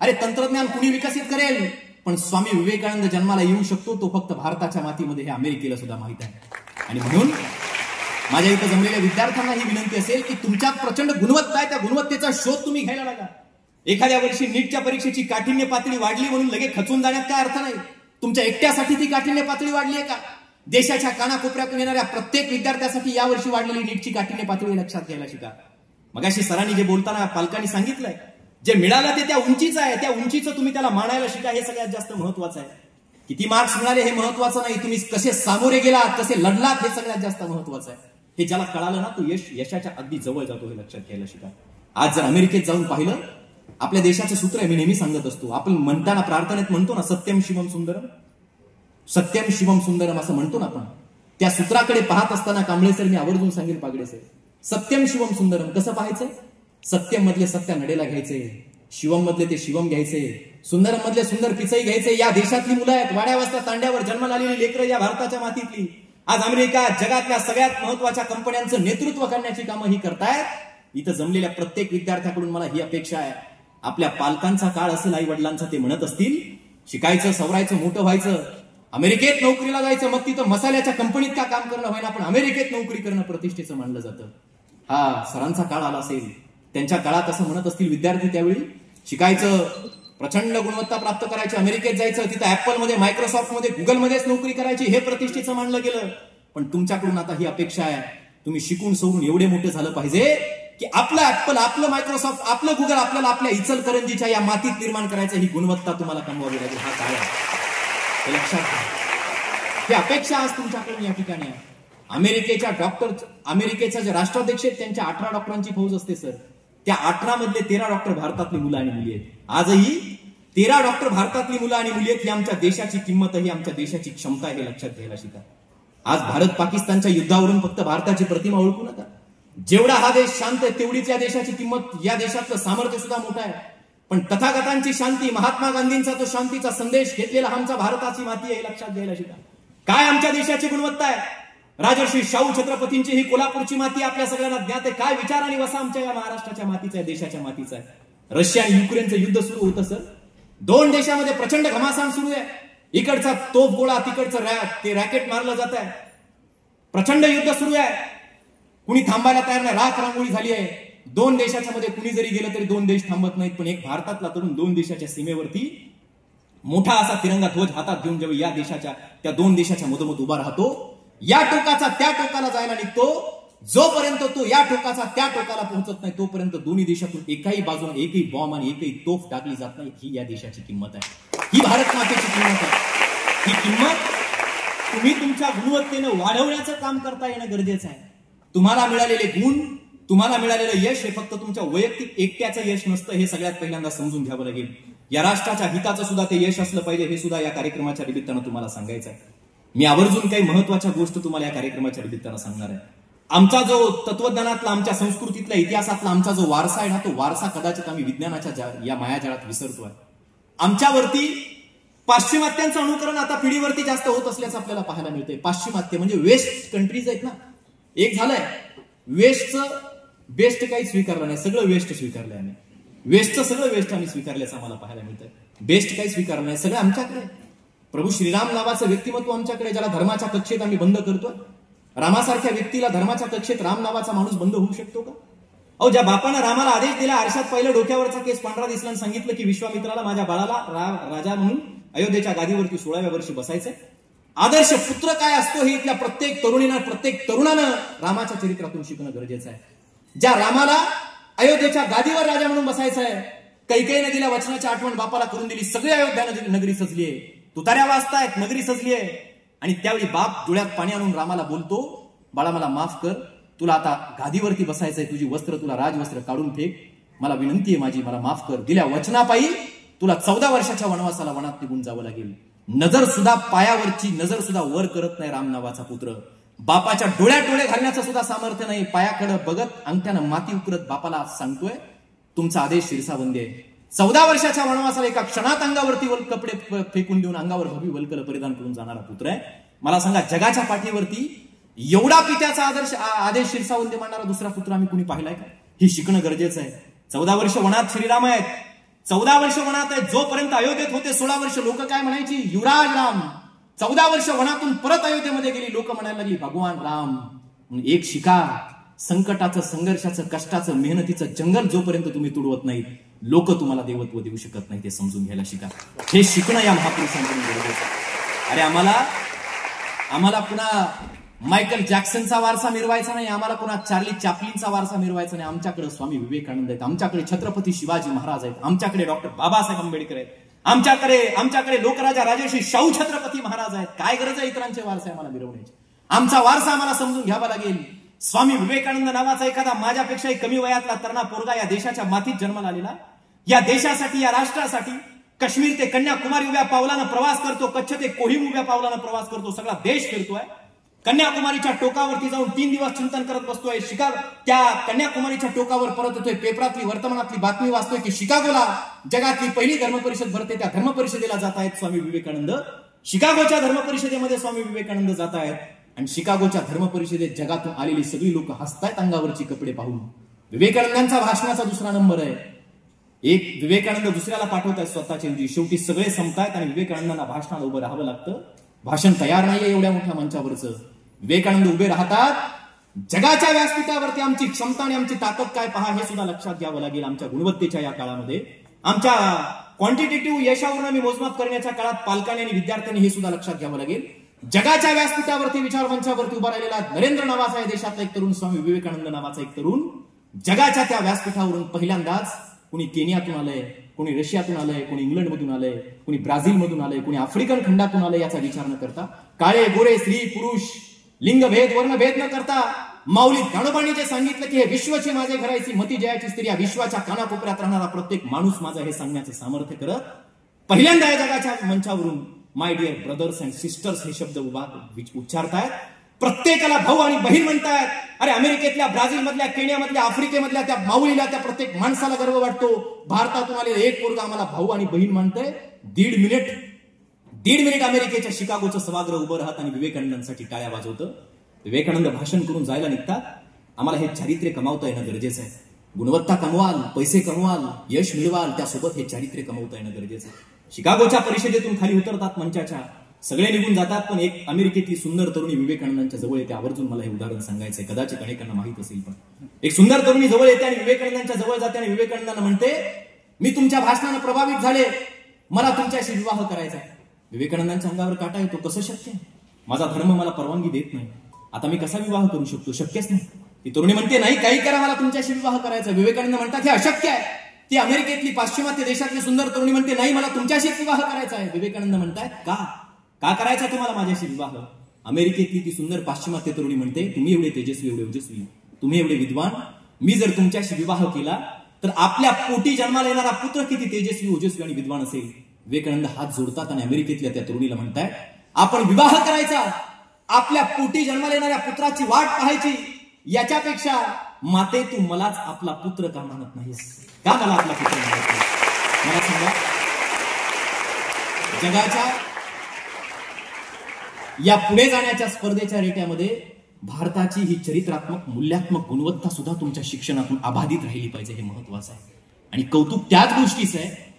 अरे तंत्रज्ञान कुणी विकसित करेल, पण स्वामी विवेकानंद जन्माला येऊ शकतो तो फक्त भारताच्या मातीमध्ये, हे अमेरिकेला सुद्धा माहित आहे. आणि म्हणून माझ्या इथं जमलेल्या विद्यार्थ्यांना ही विनंती असेल की तुमच्यात प्रचंड गुणवत्ता आहे, त्या गुणवत्तेचा शोध तुम्ही घ्यायला लागा. एखाद्या वर्षी नीटच्या परीक्षेची काठिण्य पातळी वाढली म्हणून लगेच खचून जाण्यात काय अर्थ नाही. तुमच्या एकट्यासाठी ती काठिण्य पातळी वाढली आहे का? देशाच्या कानाकोपऱ्यातून येणाऱ्या प्रत्येक विद्यार्थ्यासाठी यावर्षी वाढलेली नीटची काठिण्य पातळी लक्षात घ्यायला शिका. मगाशी सरांनी जे बोलताना पालकांनी सांगितलंय, जे मिळालं ते त्या उंचीचं आहे, त्या उंचीचं तुम्ही त्याला मानायला शिका. हे सगळ्यात जास्त महत्वाचं आहे. किती मार्क्स मिळाले हे महत्वाचं नाही, तुम्ही कसे सामोरे गेलात, कसे लढलात, हे सगळ्यात जास्त महत्वाचं आहे. हे ज्याला कळालं ना, तो यशाच्या अगदी जवळ जातो, हे लक्षात घ्यायला शिका. आज जर अमेरिकेत जाऊन पाहिलं, आपल्या देशाचं सूत्र आहे, मी नेहमी सांगत असतो, आपण म्हणताना प्रार्थनेत म्हणतो ना, सत्यम शिवम सुंदरम, सत्यम शिवम सुंदरम असं म्हणतो ना आपण. त्या सूत्राकडे पाहत असताना कांबळे सर मी आवर्जून सांगेल, पागडे सर, सत्यम शिवम सुंदरम कसं पाहायचं? सत्यम मधले सत्य नडेला घ्यायचे, शिवम मधले ते शिवम घ्यायचे, सुंदरम मधले सुंदर पिचई घ्यायचे. या देशातली मुलं आहेत, वाड्या वस्त्या तांड्यावर जन्माला आलेली लेकरं, या भारताच्या मातीतली. आज अमेरिका जगातल्या सगळ्यात महत्वाच्या कंपन्यांचं नेतृत्व करण्याची कामं ही करतायत. इथं जमलेल्या प्रत्येक विद्यार्थ्याकडून मला ही अपेक्षा आहे, आपल्या पालकांचा काळ असेल, आई वडिलांचा, ते म्हणत असतील शिकायचं, सवरायचं, मोठं व्हायचं, अमेरिकेत नोकरीला जायचं, मग तिथं मसाल्याच्या कंपनीत का काम करणं होईना पण अमेरिकेत नोकरी करणं प्रतिष्ठेचं मानलं जातं. हा सरांचा काळ आला असेल, त्यांच्या काळात असं म्हणत असतील विद्यार्थी त्यावेळी, शिकायचं, प्रचंड गुणवत्ता प्राप्त करायची, अमेरिकेत जायचं, तिथं ऍपलमध्ये, मायक्रोसॉफ्टमध्ये, गुगलमध्येच नोकरी करायची, हे प्रतिष्ठेचं मानलं गेलं. पण तुमच्याकडून आता ही अपेक्षा आहे, तुम्ही शिकून सवरून एवढे मोठे झालं पाहिजे की आपलं ऍपल, आपलं मायक्रोसॉफ्ट, आपलं गुगल आपल्याला आपल्या इचलकरंजीच्या या मातीत निर्माण करायचं, ही गुणवत्ता तुम्हाला कमवावी लागेल. हा काळ आहे, हे लक्षात घ्या. ही अपेक्षा आज तुमच्याकडून या ठिकाणी आहे. अमेरिकेचा जे राष्ट्राध्यक्ष आहेत त्यांच्या 18 डॉक्टरांची फौज असते सर. त्या 18 मधले 13 डॉक्टर भारतातली मुलं आणि मुली आहेत. आजही 13 डॉक्टर भारतातली मुलं आणि मुली आहेत. ही आमच्या देशाची किंमत आहे, आमच्या देशाची क्षमता आहे, हे लक्षात घ्यायला शिका. आज भारत पाकिस्तानच्या युद्धावरून फक्त भारताची प्रतिमा ओळखू नका. जेवढा हा देश शांत आहे तेवढीच या देशाची किंमत, या देशातलं सामर्थ्य सुद्धा मोठं आहे. पण तथागतांची शांती, महात्मा गांधींचा तो शांतीचा संदेश घेतलेला आमचा भारताची माती आहे, हे लक्षात घ्यायला शिका. काय आमच्या देशाची गुणवत्ता आहे. राजर्षी शाहू छत्रपतींची ही कोल्हापूरची माती आपल्या सगळ्यांना ज्ञात आहे. काय विचार आणि वसा आमच्या या महाराष्ट्राच्या मातीचा आहे, देशाच्या मातीचा आहे. रशिया आणि युक्रेनचं युद्ध सुरू होतं सर. दोन देशामध्ये प्रचंड घमासान सुरू आहे. इकडचा तोफ गोळा, तिकडचं ते रॅकेट मारलं जात आहे. प्रचंड युद्ध सुरू आहे. कुणी थांबायला तयार नाही. राख रांगोळी झाली आहे. दोन देशाच्या मध्ये कुणी जरी गेलं तरी दोन देश थांबत नाहीत. पण एक भारतातला तरुण दोन देशाच्या सीमेवरती मोठा असा तिरंगा ध्वज हातात घेऊन जेव्हा या देशाच्या त्या दोन देशाच्या मधोमध उभा राहतो, या टोकाचा त्या टोकाला जायला निघतो, जोपर्यंत तो या टोकाचा त्या टोकाला पोहोचत नाही तोपर्यंत दोन्ही देशातून एकाही बाजूने एकही बॉम्ब आणि एकही तोफ टाकली जात नाही. ही या देशाची किंमत आहे. ही भारत मातेची किंमत आहे. ही किंमत तुम्ही तुमच्या गुणवत्तेनं वाढवण्याचं काम करता येणं गरजेचं आहे. तुम्हाला मिळालेले गुण, तुम्हाला मिळालेलं यश हे फक्त तुमच्या वैयक्तिक एकट्याचं यश नसतं, हे सगळ्यात पहिल्यांदा समजून घ्यावं लागेल. या राष्ट्राच्या हिताचं सुद्धा ते यश असलं पाहिजे, हे सुद्धा या कार्यक्रमाच्या निमित्तानं तुम्हाला सांगायचं आहे. मी आवर्जून काही महत्वाच्या गोष्टी तुम्हाला या कार्यक्रमाच्या निमित्तानं सांगणार आहे. आमचा जो तत्वज्ञानातला, आमच्या संस्कृतीतल्या, इतिहासातला आमचा जो वारसा आहे ना, तो वारसा कदाचित आम्ही विज्ञानाच्या या मायाजाळात विसरतोय. आमच्यावरती पाश्चिमात्यांचं अनुकरण आता पिढीवरती जास्त होत असल्याचं आपल्याला पाहायला मिळतंय. पाश्चिमात्य म्हणजे वेस्ट कंट्रीज आहेत ना. एक झालंय वेस्टचं बेस्ट काही स्वीकारलं नाही, सगळं वेस्ट स्वीकारलंय आम्ही. वेस्टचं सगळं वेस्ट आम्ही स्वीकारल्याचं आम्हाला पाहायला मिळतंय. बेस्ट काही स्वीकारलं नाही, सगळं आमच्याकडे. प्रभू श्रीराम नावाचं व्यक्तिमत्व आमच्याकडे, ज्याला धर्माच्या कक्षेत आम्ही बंद करतोय. रामासारख्या व्यक्तीला धर्माच्या कक्षेत राम नावाचा माणूस बंद होऊ शकतो का? अहो, ज्या बापानं रामाला आदेश दिला, आरशात पहिलं डोक्यावरचा केस पांढरा दिसला आणि सांगितलं की विश्वामित्राला माझ्या बाळाला राजा म्हणून अयोध्येच्या गादीवरती 16व्या वर्षी बसायचंय. आदर्श पुत्र काय असतो हे इथल्या प्रत्येक तरुणीनं, प्रत्येक तरुणानं रामाच्या चरित्रातून शिकणं गरजेचं आहे. ज्या रामाला अयोध्येच्या गादीवर राजा म्हणून बसायचं आहे, कैकेयीने दिल्या वचनाची आठवण बापाला करून दिली. सगळी अयोध्या नगरी सजली आहे, तुतार्या वाजतायत, नगरी सजली आहे. आणि त्यावेळी बाप डोळ्यात पाणी आणून रामाला बोलतो, बाळा मला माफ कर, तुला आता गादीवरती बसायचंय, तुझी वस्त्र, तुला राजवस्त्र काढून फेक, मला विनंती आहे माझी, मला माफ कर. दिल्या वचनापायी तुला 14 वर्षाच्या वनवासाला वनात निघून जावं लागेल. नजर सुद्धा, पायावरची नजर सुद्धा वर करत नाही राम नावाचा पुत्र. बापाच्या डोळ्यात डोळे घालण्याचं सुद्धा सामर्थ्य नाही. पायाकडे बघत अंगठ्यानं माती उकरत बापाला सांगतोय, तुमचा आदेश शिरसाबंदी आहे. 14 वर्षाच्या वनवासाला एका क्षणात अंगावरती कपडे फेकून देऊन अंगावर भव्य वल्कल परिधान करून जाणारा पुत्र आहे. मला सांगा, जगाच्या पाठीवरती एवढा पित्याचा आदेश शिरसावंदी मांडणारा दुसरा पुत्र आम्ही कुणी पाहिलाय का? हे शिकणं गरजेचं आहे. 14 वर्ष वनात श्रीराम आहेत, 14 वर्ष वनात आहेत. जोपर्यंत अयोध्येत होते 16 वर्ष लोक काय म्हणायची, युवराज राम. 14 वर्ष वनातून परत अयोध्येमध्ये गेली, लोक म्हणायला लागली भगवान राम. एक शिका, संकटाचं, संघर्षाचं, कष्टाचं, मेहनतीचं जंगल जोपर्यंत तुम्ही तुडवत नाहीत, लोक तुम्हाला देवत्व देऊ शकत नाही. ते समजून घ्यायला शिका. हे शिकणं या महापुरुषांकडून गरजेचं आहे. अरे आम्हाला पुन्हा मायकल जॅक्सनचा वारसा मिरवायचा नाही, आम्हाला पुन्हा चार्ली चॅपलिनचा वारसा मिरवायचा नाही. आमच्याकडे स्वामी विवेकानंद आहेत, आमच्याकडे छत्रपती शिवाजी महाराज आहेत, आमच्याकडे डॉक्टर बाबासाहेब आंबेडकर आहेत, आमच्याकडे लोकराजा राजर्षी शाहू छत्रपती महाराज आहेत. काय गरज आहे इतरांचे वारसे आम्हाला मिरवण्याची? आमचा वारसा आम्हाला समजून घ्यावा लागेल. स्वामी विवेकानंद नावाचा एखादा माझ्यापेक्षाही कमी वयातला तरुणा पोरगा या देशाच्या मातीत जन्माला आलेला, या देशासाठी, या राष्ट्रासाठी काश्मीर ते कन्याकुमारी उभ्या पावलानं प्रवास करतो, कच्छ ते कोहिम उभ्या पावलानं प्रवास करतो, सगळा देश फिरतोय. कन्याकुमारीच्या टोकावरती जाऊन 3 दिवस चिंतन करत बसतोय. त्या कन्याकुमारीच्या टोकावर परत येतोय, पेपरातली, वर्तमानातली बातमी वाचतोय की शिकागोला जगातली पहिली धर्मपरिषद भरते, त्या धर्मपरिषदेला जात आहेत स्वामी विवेकानंद. शिकागोच्या धर्मपरिषदेमध्ये स्वामी विवेकानंद जात आहेत. आणि शिकागोच्या धर्म परिषदेत जगातून आलेली सगळी लोक हसतायत अंगावरची कपडे पाहून. विवेकानंदांचा भाषणाचा दुसरा नंबर आहे. एक विवेकानंद दुसऱ्याला पाठवतायत स्वतःचे, शेवटी सगळे संपतायत आणि विवेकानंदांना भाषणाला उभं राहावं लागतं. भाषण तयार नाहीये एवढ्या मोठ्या मंचावरचं. विवेकानंद उभे राहतात. जगाच्या व्यासपीठावरती आमची क्षमता आणि आमची ताकद काय पहा हे सुद्धा लक्षात घ्यावं लागेल. आमच्या गुणवत्तेच्या या काळामध्ये, आमच्या क्वांटिटेटिव्ह यशावरून आम्ही मोजमाप करण्याच्या काळात पालकांनी आणि विद्यार्थ्यांनी हे सुद्धा लक्षात घ्यावं लागेल. जगाच्या व्यासपीठावरती विचार मंचावरती उभा राहिलेला नरेंद्र नावाचा आहे देशातला एक तरुण, स्वामी विवेकानंद नावाचा एक तरुण, जगाच्या त्या व्यासपीठावरून पहिल्यांदाच कुणी केनियातून आलंय, कोणी रशियातून आलंय, कोणी इंग्लंडमधून आलंय, कोणी ब्राझीलमधून आलंय, कोणी आफ्रिकन खंडातून आलंय याचा विचार न करता, काळे गोरे स्त्री पुरुष लिंगभेद वर्णभेद न करता, माऊली ज्ञानोबांनी जे सांगितलं की हे विश्वची माझे घरायची मती जयाची स्त्री, या विश्वाच्या कानाकोपऱ्यात राहणारा प्रत्येक माणूस माझा हे सांगण्याचं सामर्थ्य करत पहिल्यांदा या जगाच्या मंचावरून my dear brothers and sisters हे शब्द उच्चारतायत. प्रत्येकाला भाऊ आणि बहीण म्हणतायत. अरे अमेरिकेतल्या, ब्राझीलमधल्या, केनियामधल्या, आफ्रिकेमधल्या त्या माऊलीला, त्या प्रत्येक माणसाला गर्व वाटतो. भारतातून आलेला एक पोरगा आम्हाला भाऊ आणि बहीण म्हणतंय. दीड मिनिट अमेरिकेच्या शिकागोचं सभागृह उभं राहत आणि विवेकानंदांसाठी टाळ्या वाजवतं. विवेकानंद भाषण करून जायला निघतात. आम्हाला हे चारित्र्य कमावता येणं गरजेचं आहे. गुणवत्ता कमवाल, पैसे कमवाल, यश मिळवाल, त्यासोबत हे चारित्र्य कमवता येणं गरजेचं आहे. शिकागोच्या परिषदेतून खाली उतरतात मंचाच्या, सगळे निघून जातात. पण एक अमेरिकेतली सुंदर तरुणी विवेकानंदांच्या जवळ येते. आवर्जून मला हे उदाहरण सांगायचंय, कदाचित अनेकांना माहित असेल. पण एक सुंदर तरुणी जवळ येते आणि विवेकानंदांच्या जवळ जाते आणि विवेकानंदांना म्हणते, मी तुमच्या भाषणानं प्रभावित झाले, मला तुमच्याशी विवाह करायचा आहे. विवेकानंदांच्या अंगावर काटा येतो. कसं शक्य? माझा धर्म मला परवानगी देत नाही. आता मी कसा विवाह करू शकतो? शक्यच नाही. ती तरुणी म्हणते, नाही, काही करा, मला तुमच्याशी विवाह करायचा. विवेकानंद म्हणतात, हे अशक्य आहे. ती अमेरिकेतली पाश्चिमात्य देशातली सुंदर तरुणी म्हणते, नाही, मला तुमच्याशीच विवाह करायचा आहे. विवेकानंद म्हणतात, का करायचा तुम्हाला माझ्याशी विवाह? अमेरिकेतली ती सुंदर पाश्चिमात्य तरुणी म्हणते, तुम्ही एवढे तेजस्वी, एवढे ओजस्वी, तुम्ही एवढे विद्वान, मी जर तुमच्याशी विवाह केला तर आपल्या पोटी जन्माला येणारा पुत्र किती तेजस्वी, ओजस्वी आणि विद्वान असेल. विवेकानंद हात जोडतात आणि अमेरिकेतल्या त्या तरुणीला म्हणताय, आपण विवाह करायचा, आपल्या पोटी जन्माला येणाऱ्या पुत्राची वाट पाहायची, याच्यापेक्षा माते तू मलाच आपला पुत्र का मानत नाहीस? का मला आपला पुत्र मानत नाही? मला सांगा, जगाच्या या पुढे जाण्याच्या स्पर्धेच्या रेट्यामध्ये भारताची ही चरित्रात्मक मूल्यात्मक गुणवत्ता सुद्धा तुमच्या शिक्षणातून अबाधित राहिली पाहिजे, हे महत्वाचं आहे. आणि कौतुक त्याच गोष्टीचं आहे,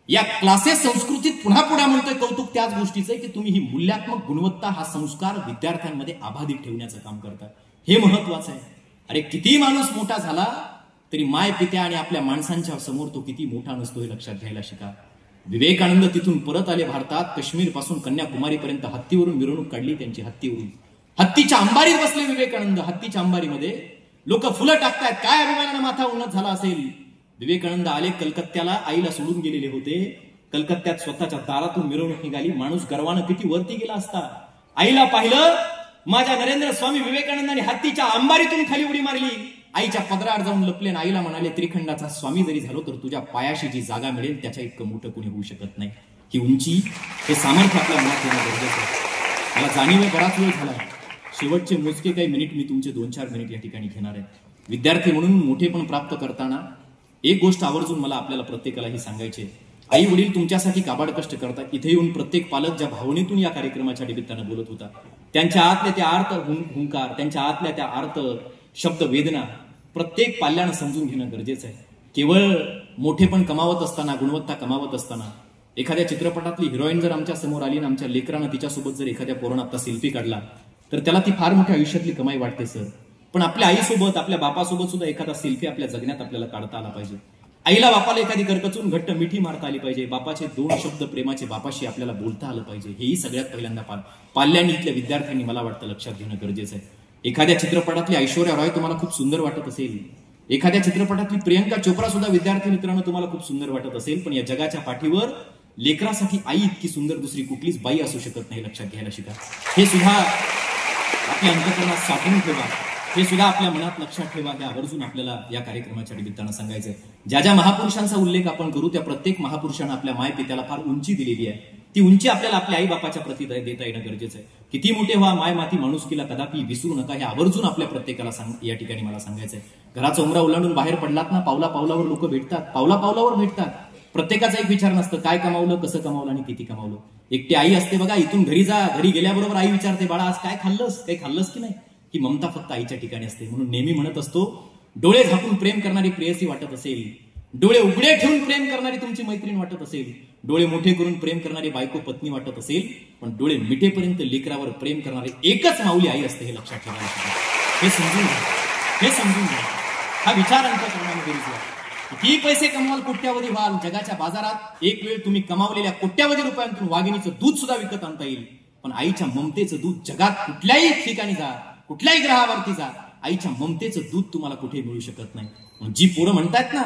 या क्लासेस संस्कृतीत पुन्हा पुन्हा म्हणतोय, कौतुक त्याच गोष्टीचं आहे की तुम्ही ही मूल्यात्मक गुणवत्ता, हा संस्कार विद्यार्थ्यांमध्ये अबाधित ठेवण्याचं काम करता. हे महत्वाचं आहे. अरे किती माणूस मोठा झाला तरी माय पित्या आणि आपल्या माणसांच्या समोर तो किती मोठा नसतो हे लक्षात घ्यायला शिका. विवेकानंद तिथून परत आले भारतात. काश्मीर पासून कन्याकुमारी पर्यंत हत्तीवरून मिरवणूक काढली त्यांची. हत्तीच्या अंबारीत बसले विवेकानंद. हत्तीच्या अंबारीमध्ये लोक फुलं टाकतायत. काय अभिमानानं माथा उन्नत झाला असेल. विवेकानंद आले कलकत्त्याला, आईला सोडून गेलेले होते. कलकत्त्यात स्वतःच्या दारातून मिरवणूक निघाली. माणूस गर्वानं किती वरती गेला असता. आईला पाहिलं, माझ्या नरेंद्र स्वामी विवेकानंदांनी हत्तीच्या अंबारीतून खाली उडी मारली. आईच्या पदरावर जाऊन लपले आणि आईला म्हणाले, त्रिखंडाचा स्वामी जरी झालो तर तुझ्या पायाशी जी जागा मिळेल त्याच्या इतकं मोठं कोणी होऊ शकत नाही. ही उंची, हे सामर्थ्य आपल्या मनात येणं गरजेचं आहे. मला जाणीव आहे, बराच वेळ झाला. शेवटचे मोजके काही मिनिट मी तुमचे 2-4 मिनिट या ठिकाणी घेणार आहे. विद्यार्थी म्हणून मोठेपण प्राप्त करताना एक गोष्ट आवर्जून मला आपल्याला प्रत्येकालाही सांगायची आहे. आई वडील तुमच्यासाठी काबाड कष्ट करतात. इथे येऊन प्रत्येक पालक ज्या भावनेतून या कार्यक्रमाच्या निमित्तानं बोलत होता, त्यांच्या आतल्या त्या आर्त हुंकार, त्यांच्या आतल्या त्या आर्त शब्द वेदना प्रत्येक पाल्यानं समजून घेणं गरजेचं आहे. केवळ मोठेपण कमावत असताना, गुणवत्ता कमावत असताना, एखाद्या चित्रपटातली हिरोईन जर आमच्या समोर आली आणि आमच्या लेकरानं तिच्यासोबत जर एखाद्या पोरानं सेल्फी काढला तर त्याला ती फार मोठ्या आयुष्यातली कमाई वाटते सर. पण आपल्या आईसोबत, आपल्या बापासोबत सुद्धा एखादा सेल्फी आपल्या जगण्यात आपल्याला काढता आला पाहिजे. आईला बापाला एखादी करकचून घट्ट मिठी मारता आली पाहिजे. बापाचे 2 शब्द प्रेमाचे बापाशी आपल्याला बोलता आलं पाहिजे. हेही सगळ्यात पहिल्यांदा पाल्यांनी, इथल्या विद्यार्थ्यांनी मला वाटतं लक्षात घेणं गरजेचं आहे. एखाद्या चित्रपटातली ऐश्वर्या रॉय तुम्हाला खूप सुंदर वाटत असेल, एखाद्या चित्रपटातली प्रियंका चोप्रा सुद्धा विद्यार्थी मित्रांनो तुम्हाला खूप सुंदर वाटत असेल, पण या जगाच्या पाठीवर लेकरासाठी आई इतकी सुंदर दुसरी कुठलीच बाई असू शकत नाही, लक्षात घ्यायला शिका. हे सुद्धा आपल्या अंतःकरणात साठवून ठेवा. हे सुद्धा आपल्या मनात लक्षात ठेवा. हे आवर्जून आपल्याला या कार्यक्रमाच्या निमित्तानं सांगायचंय. ज्या ज्या महापुरुषांचा उल्लेख आपण करू त्या प्रत्येक महापुरुषांना आपल्या माय पित्याला फार उंची दिलेली आहे. ती उंची आपल्याला आपल्या आई बापाच्या प्रती देता येणं गरजेचं आहे. किती मोठे व्हा, माय माती माणुसकीला कदापि विसरू नका. हे आवर्जून आपल्या प्रत्येकाला या ठिकाणी मला सांगायचंय. घराचा उमरा ओलांडून बाहेर पडलात ना, पावला पावलावर लोक भेटतात, पावला पावलावर भेटतात. प्रत्येकाचा एक विचार नसतं, काय कमावलं, कसं कमावलं आणि किती कमावलं. एकटी आई असते बघा, इथून घरी जा, घरी गेल्याबरोबर आई विचारते, बाळा आज काय खाल्लंस, काही खाल्लंस की नाही. ही ममता फक्त आईच्या ठिकाणी असते. म्हणून नेहमी म्हणत असतो, डोळे झाकून प्रेम करणारी प्रेयसी वाटत असेल, डोळे उघडे ठेवून प्रेम करणारी तुमची मैत्रीण वाटत असेल, डोळे मोठे करून प्रेम करणारी बायको पत्नी वाटत असेल, पण डोळे मिटेपर्यंत लेकरावर प्रेम करणारी एकच माऊली आई असते. हे लक्षात ठेवायला, हे समजून घ्या, हे समजून घ्या. हा विचार अंतःकरणामध्ये रुजवा. किती पैसे कमवाल, कोट्यावधी व्हाल, जगाच्या बाजारात एक वेळ तुम्ही कमावलेल्या कोट्यावधी रुपयांतून वाघिणीचं दूध सुद्धा विकत आणता येईल, पण आईच्या ममतेचं दूध जगात कुठल्याही ठिकाणी जा, कुठल्याही ग्रहावरती जा, आईच्या ममतेचं दूध तुम्हाला कुठे मिळू शकत नाही. जी पोरं म्हणतात ना,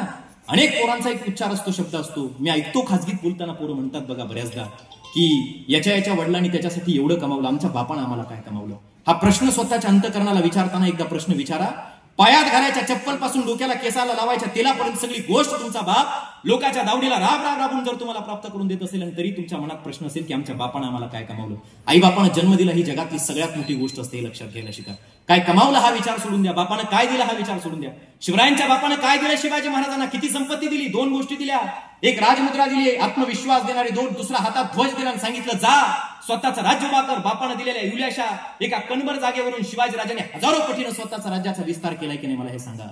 अनेक पोरांचा एक उच्चार असतो, शब्द असतो, मी ऐकतो खाजगीत बोलताना पोरं म्हणतात बघा बऱ्याचदा, की याच्या वडिलांनी त्याच्यासाठी एवढं कमावलं, आमच्या बापानं आम्हाला काय कमावलं. हा प्रश्न स्वतःच्या अंतःकरणाला विचारताना एकदा प्रश्न विचारा. पायात घालायच्या चप्पल पासून डोक्याला केसाला लावायच्या तेलापर्यंत सगळी गोष्ट तुमचा बाप लोकांच्या दावडीला राबून जर तुम्हाला प्राप्त करून देत असेल, आणि तरी तुमच्या मनात प्रश्न असेल की आमच्या बापानं आम्हाला काय कमावलं. आई बापानं जन्म दिला ही जगातली सगळ्यात मोठी गोष्ट असते, हे लक्षात घ्यायला शिका. काय कमावलं हा विचार सोडून द्या, बापानं काय दिलं हा विचार सोडून द्या. शिवरायांच्या बापानं काय दिलं शिवाजी महाराजांना, किती संपत्ती दिली, 2 गोष्टी दिल्या. एक राजमुद्रा दिली, आत्मविश्वास देणारी 2, दुसरा हातात ध्वज दिला आणि सांगितलं जा स्वतःचं राज्य उभा कर. बापानं दिलेल्या युल्याशा एका कणभर जागेवरून शिवाजी राजाने हजारो पटीनं स्वतःचा राज्याचा विस्तार केलाय की नाही मला हे सांगा.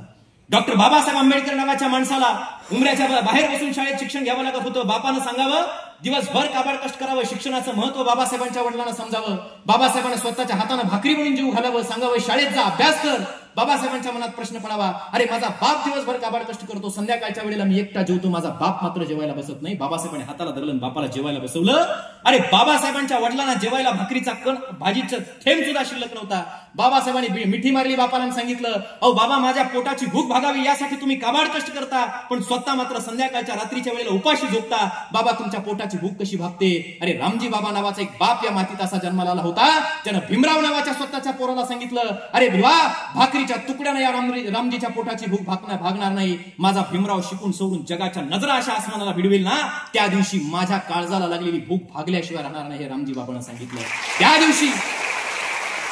डॉक्टर बाबासाहेब आंबेडकर नावाच्या माणसाला उमऱ्याच्या बाहेर बसून शाळेत शिक्षण घ्यावं लागत होतं. बापानं सांगावं, दिवसभर काबाड कष्ट करावं, शिक्षणाचं महत्व बाबासाहेबांच्या वडिलांना समजावं, बाबासाहेबांना स्वतःच्या हाताने भाकरी म्हणून जीव घालावं, सांगावं शाळेत जा, अभ्यास कर. बाबासाहेबांच्या मनात प्रश्न पडावा, अरे माझा बाप दिवसभर काबाड कष्ट करतो, संध्याकाळच्या वेळेला मी एकटा जेवतो, माझा बाप मात्र जेवायला बसत नाही. बाबासाहेबांनी हाताला धरलं, बापाला जेवायला बसवलं. अरे बाबासाहेबांच्या वडिलांना जेवायला भाकरीचा कण, भाजीचं थेंब सुद्धा शिल्लक नव्हता. बाबासाहेबांनी मिठी मारली बापाला, सांगितलं, अहो बाबा माझ्या पोटाची भूक भागावी यासाठी तुम्ही काबाड कष्ट करता, पण स्वतः मात्र संध्याकाळच्या रात्रीच्या वेळेला उपाशी झोपता. बाबा तुमच्या पोटाची भूक कशी भागते. अरे रामजी बाबा नावाचा एक बाप या मातीत असा जन्माला आला होता, त्यानं भीमराव नावाच्या स्वतःच्या पोराला सांगितलं, अरे भिवा भाकरीच्या तुकड्यानं या रामजीच्या पोटाची भूक भागणार नाही. माझा भीमराव शिकून सोडून जगाच्या नजरा अशा आसमानाला भिडवेल ना, त्या दिवशी माझ्या काळजाला लागलेली भूक भागल्याशिवाय राहणार नाही, हे रामजी बाबांना सांगितलं.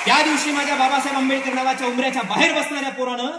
त्या दिवशी माझ्या बाबासाहेब आंबेडकर नावाच्या उमऱ्याच्या बाहेर बसणाऱ्या पोरानं,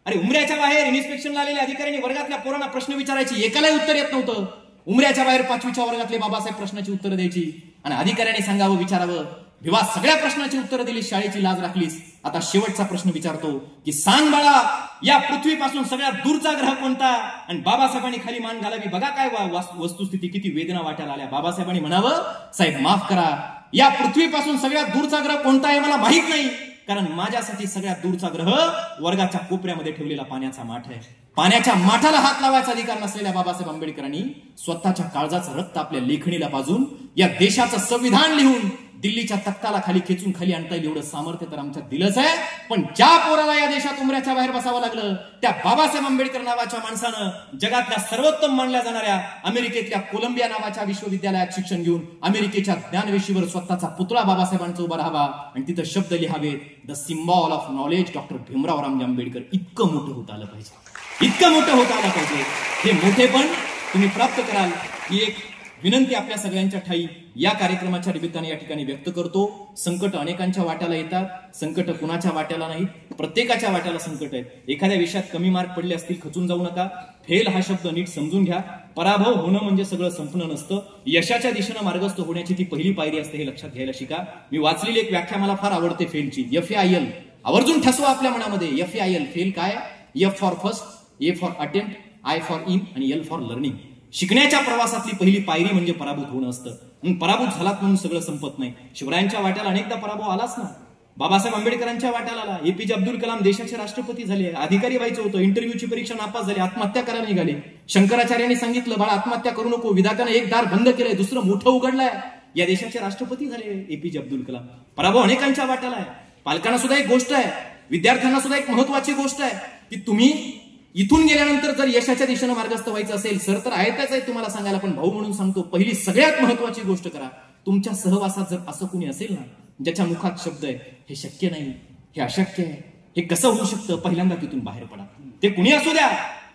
अरे उमऱ्याच्या बाहेर इन्स्पेक्शनला आलेल्या अधिकाऱ्यांनी वर्गातल्या पोरांना प्रश्न विचारायची, एकालाही उत्तर येत नव्हतं. उमऱ्याच्या बाहेर 5वीच्या वर्गातले बाबासाहेब प्रश्नाची उत्तरं द्यायची आणि अधिकाऱ्यांनी सांगावं, विचारावं, भिवा सगळ्या प्रश्नाची उत्तरं दिली, शाळेची लाज राखलीस, आता शेवटचा प्रश्न विचारतो की सांग बाळा, या पृथ्वीपासून सगळ्यात दूरचा ग्रह कोणता. आणि बाबासाहेबांनी खाली मान घालावी, बघा काय वस्तुस्थिती, किती वेदना वाटायला आल्या. बाबासाहेबांनी म्हणावं, साहेब माफ करा, या पृथ्वीपासून सगळ्यात दूरचा ग्रह कोणता आहे मला माहित नाही, कारण माझ्यासाठी सगळ्यात दूरचा ग्रह वर्गाच्या कोपऱ्यामध्ये ठेवलेला पाण्याचा माठ आहे. पाण्याच्या माठाला हात लावायचा अधिकार नसलेल्या बाबासाहेब आंबेडकरांनी स्वतःच्या काळजाचं रक्त आपल्या लेखणीला पाजून या देशाचं संविधान लिहून दिल्लीच्या तख्ताला खाली खेचून खाली आणता येईल एवढं सामर्थ्य तर आमच्यात दिलंच आहे. पण ज्या पोराला या देशात उमऱ्याच्या बाहेर बसावं लागलं, त्या बाबासाहेब आंबेडकर नावाच्या माणसानं जगातल्या सर्वोत्तम मानल्या जाणाऱ्या अमेरिकेतल्या कोलंबिया नावाच्या विश्वविद्यालयात शिक्षण घेऊन अमेरिकेच्या ज्ञानवेशीवर स्वतःचा पुतळा बाबासाहेबांचा उभा राहावा आणि तिथं शब्द लिहावेत, the symbol of knowledge doctor Bhimrao Ramji Ambedkar. इतकं मोठं होत आलं पाहिजे, इतकं मोठं होत आलं पाहिजे. हे मोठेपण तुम्ही प्राप्त कराल ही एक विनंती आपल्या सगळ्यांच्या ठाई या कार्यक्रमाच्या निमित्ताने या ठिकाणी व्यक्त करतो. संकट अनेकांच्या वाट्याला येतात, संकट कुणाच्या वाट्याला नाही, प्रत्येकाच्या वाट्याला संकट आहेत. एखाद्या विषयात कमी मार्क पडले असतील, खचून जाऊ नका. फेल हा शब्द नीट समजून घ्या. पराभव होणं म्हणजे सगळं संपणं नसतं. यशाच्या दिशेनं मार्गस्थ होण्याची ती पहिली पायरी असते, हे लक्षात घ्यायला शिका. मी वाचलेली एक व्याख्या मला फार आवडते फेलची. FAIL आवर्जून ठसवा आपल्या मनामध्ये. FAIL फेल काय? F for first, A for attempt, I for in आणि L फॉर लर्निंग. शिकण्याच्या प्रवासातली पहिली पायरी म्हणजे पराभूत होणं असतं. पराभूत झालात म्हणून सगळं संपत नाही. शिवरायांच्या वाट्याला अनेकदा पराभव आलाच ना. बाबासाहेब आंबेडकरांच्या वाट्याला आला. APJ अब्दुल कलाम देशाचे राष्ट्रपती झाले, अधिकारी व्हायचं होतं, इंटरव्ह्यूची परीक्षा नापास झाली, आत्महत्या करायला निघाले. शंकराचार्यांनी सांगितलं, बाळा आत्महत्या करू नको, विधात्यानं एक दार बंद केलंय, दुसरं मोठं उघडलंय. या देशाचे राष्ट्रपती झाले APJ अब्दुल कलाम. पराभव अनेकांच्या वाट्याला आहे. पालकांना सुद्धा एक गोष्ट आहे, विद्यार्थ्यांना सुद्धा एक महत्वाची गोष्ट आहे की तुम्ही इथून गेल्यानंतर जर यशाच्या दिशेनं मार्गस्थ व्हायचं असेल, सर तर आहेतच आहे तुम्हाला सांगायला, पण भाऊ म्हणून सांगतो, पहिली सगळ्यात महत्वाची गोष्ट करा, तुमच्या सहवासात जर असं कुणी असेल ना ज्याच्या मुखात शब्द आहे हे शक्य नाही, हे अशक्य आहे, हे कसं होऊ शकतं, पहिल्यांदा तिथून बाहेर पडा. ते कुणी असू द्या,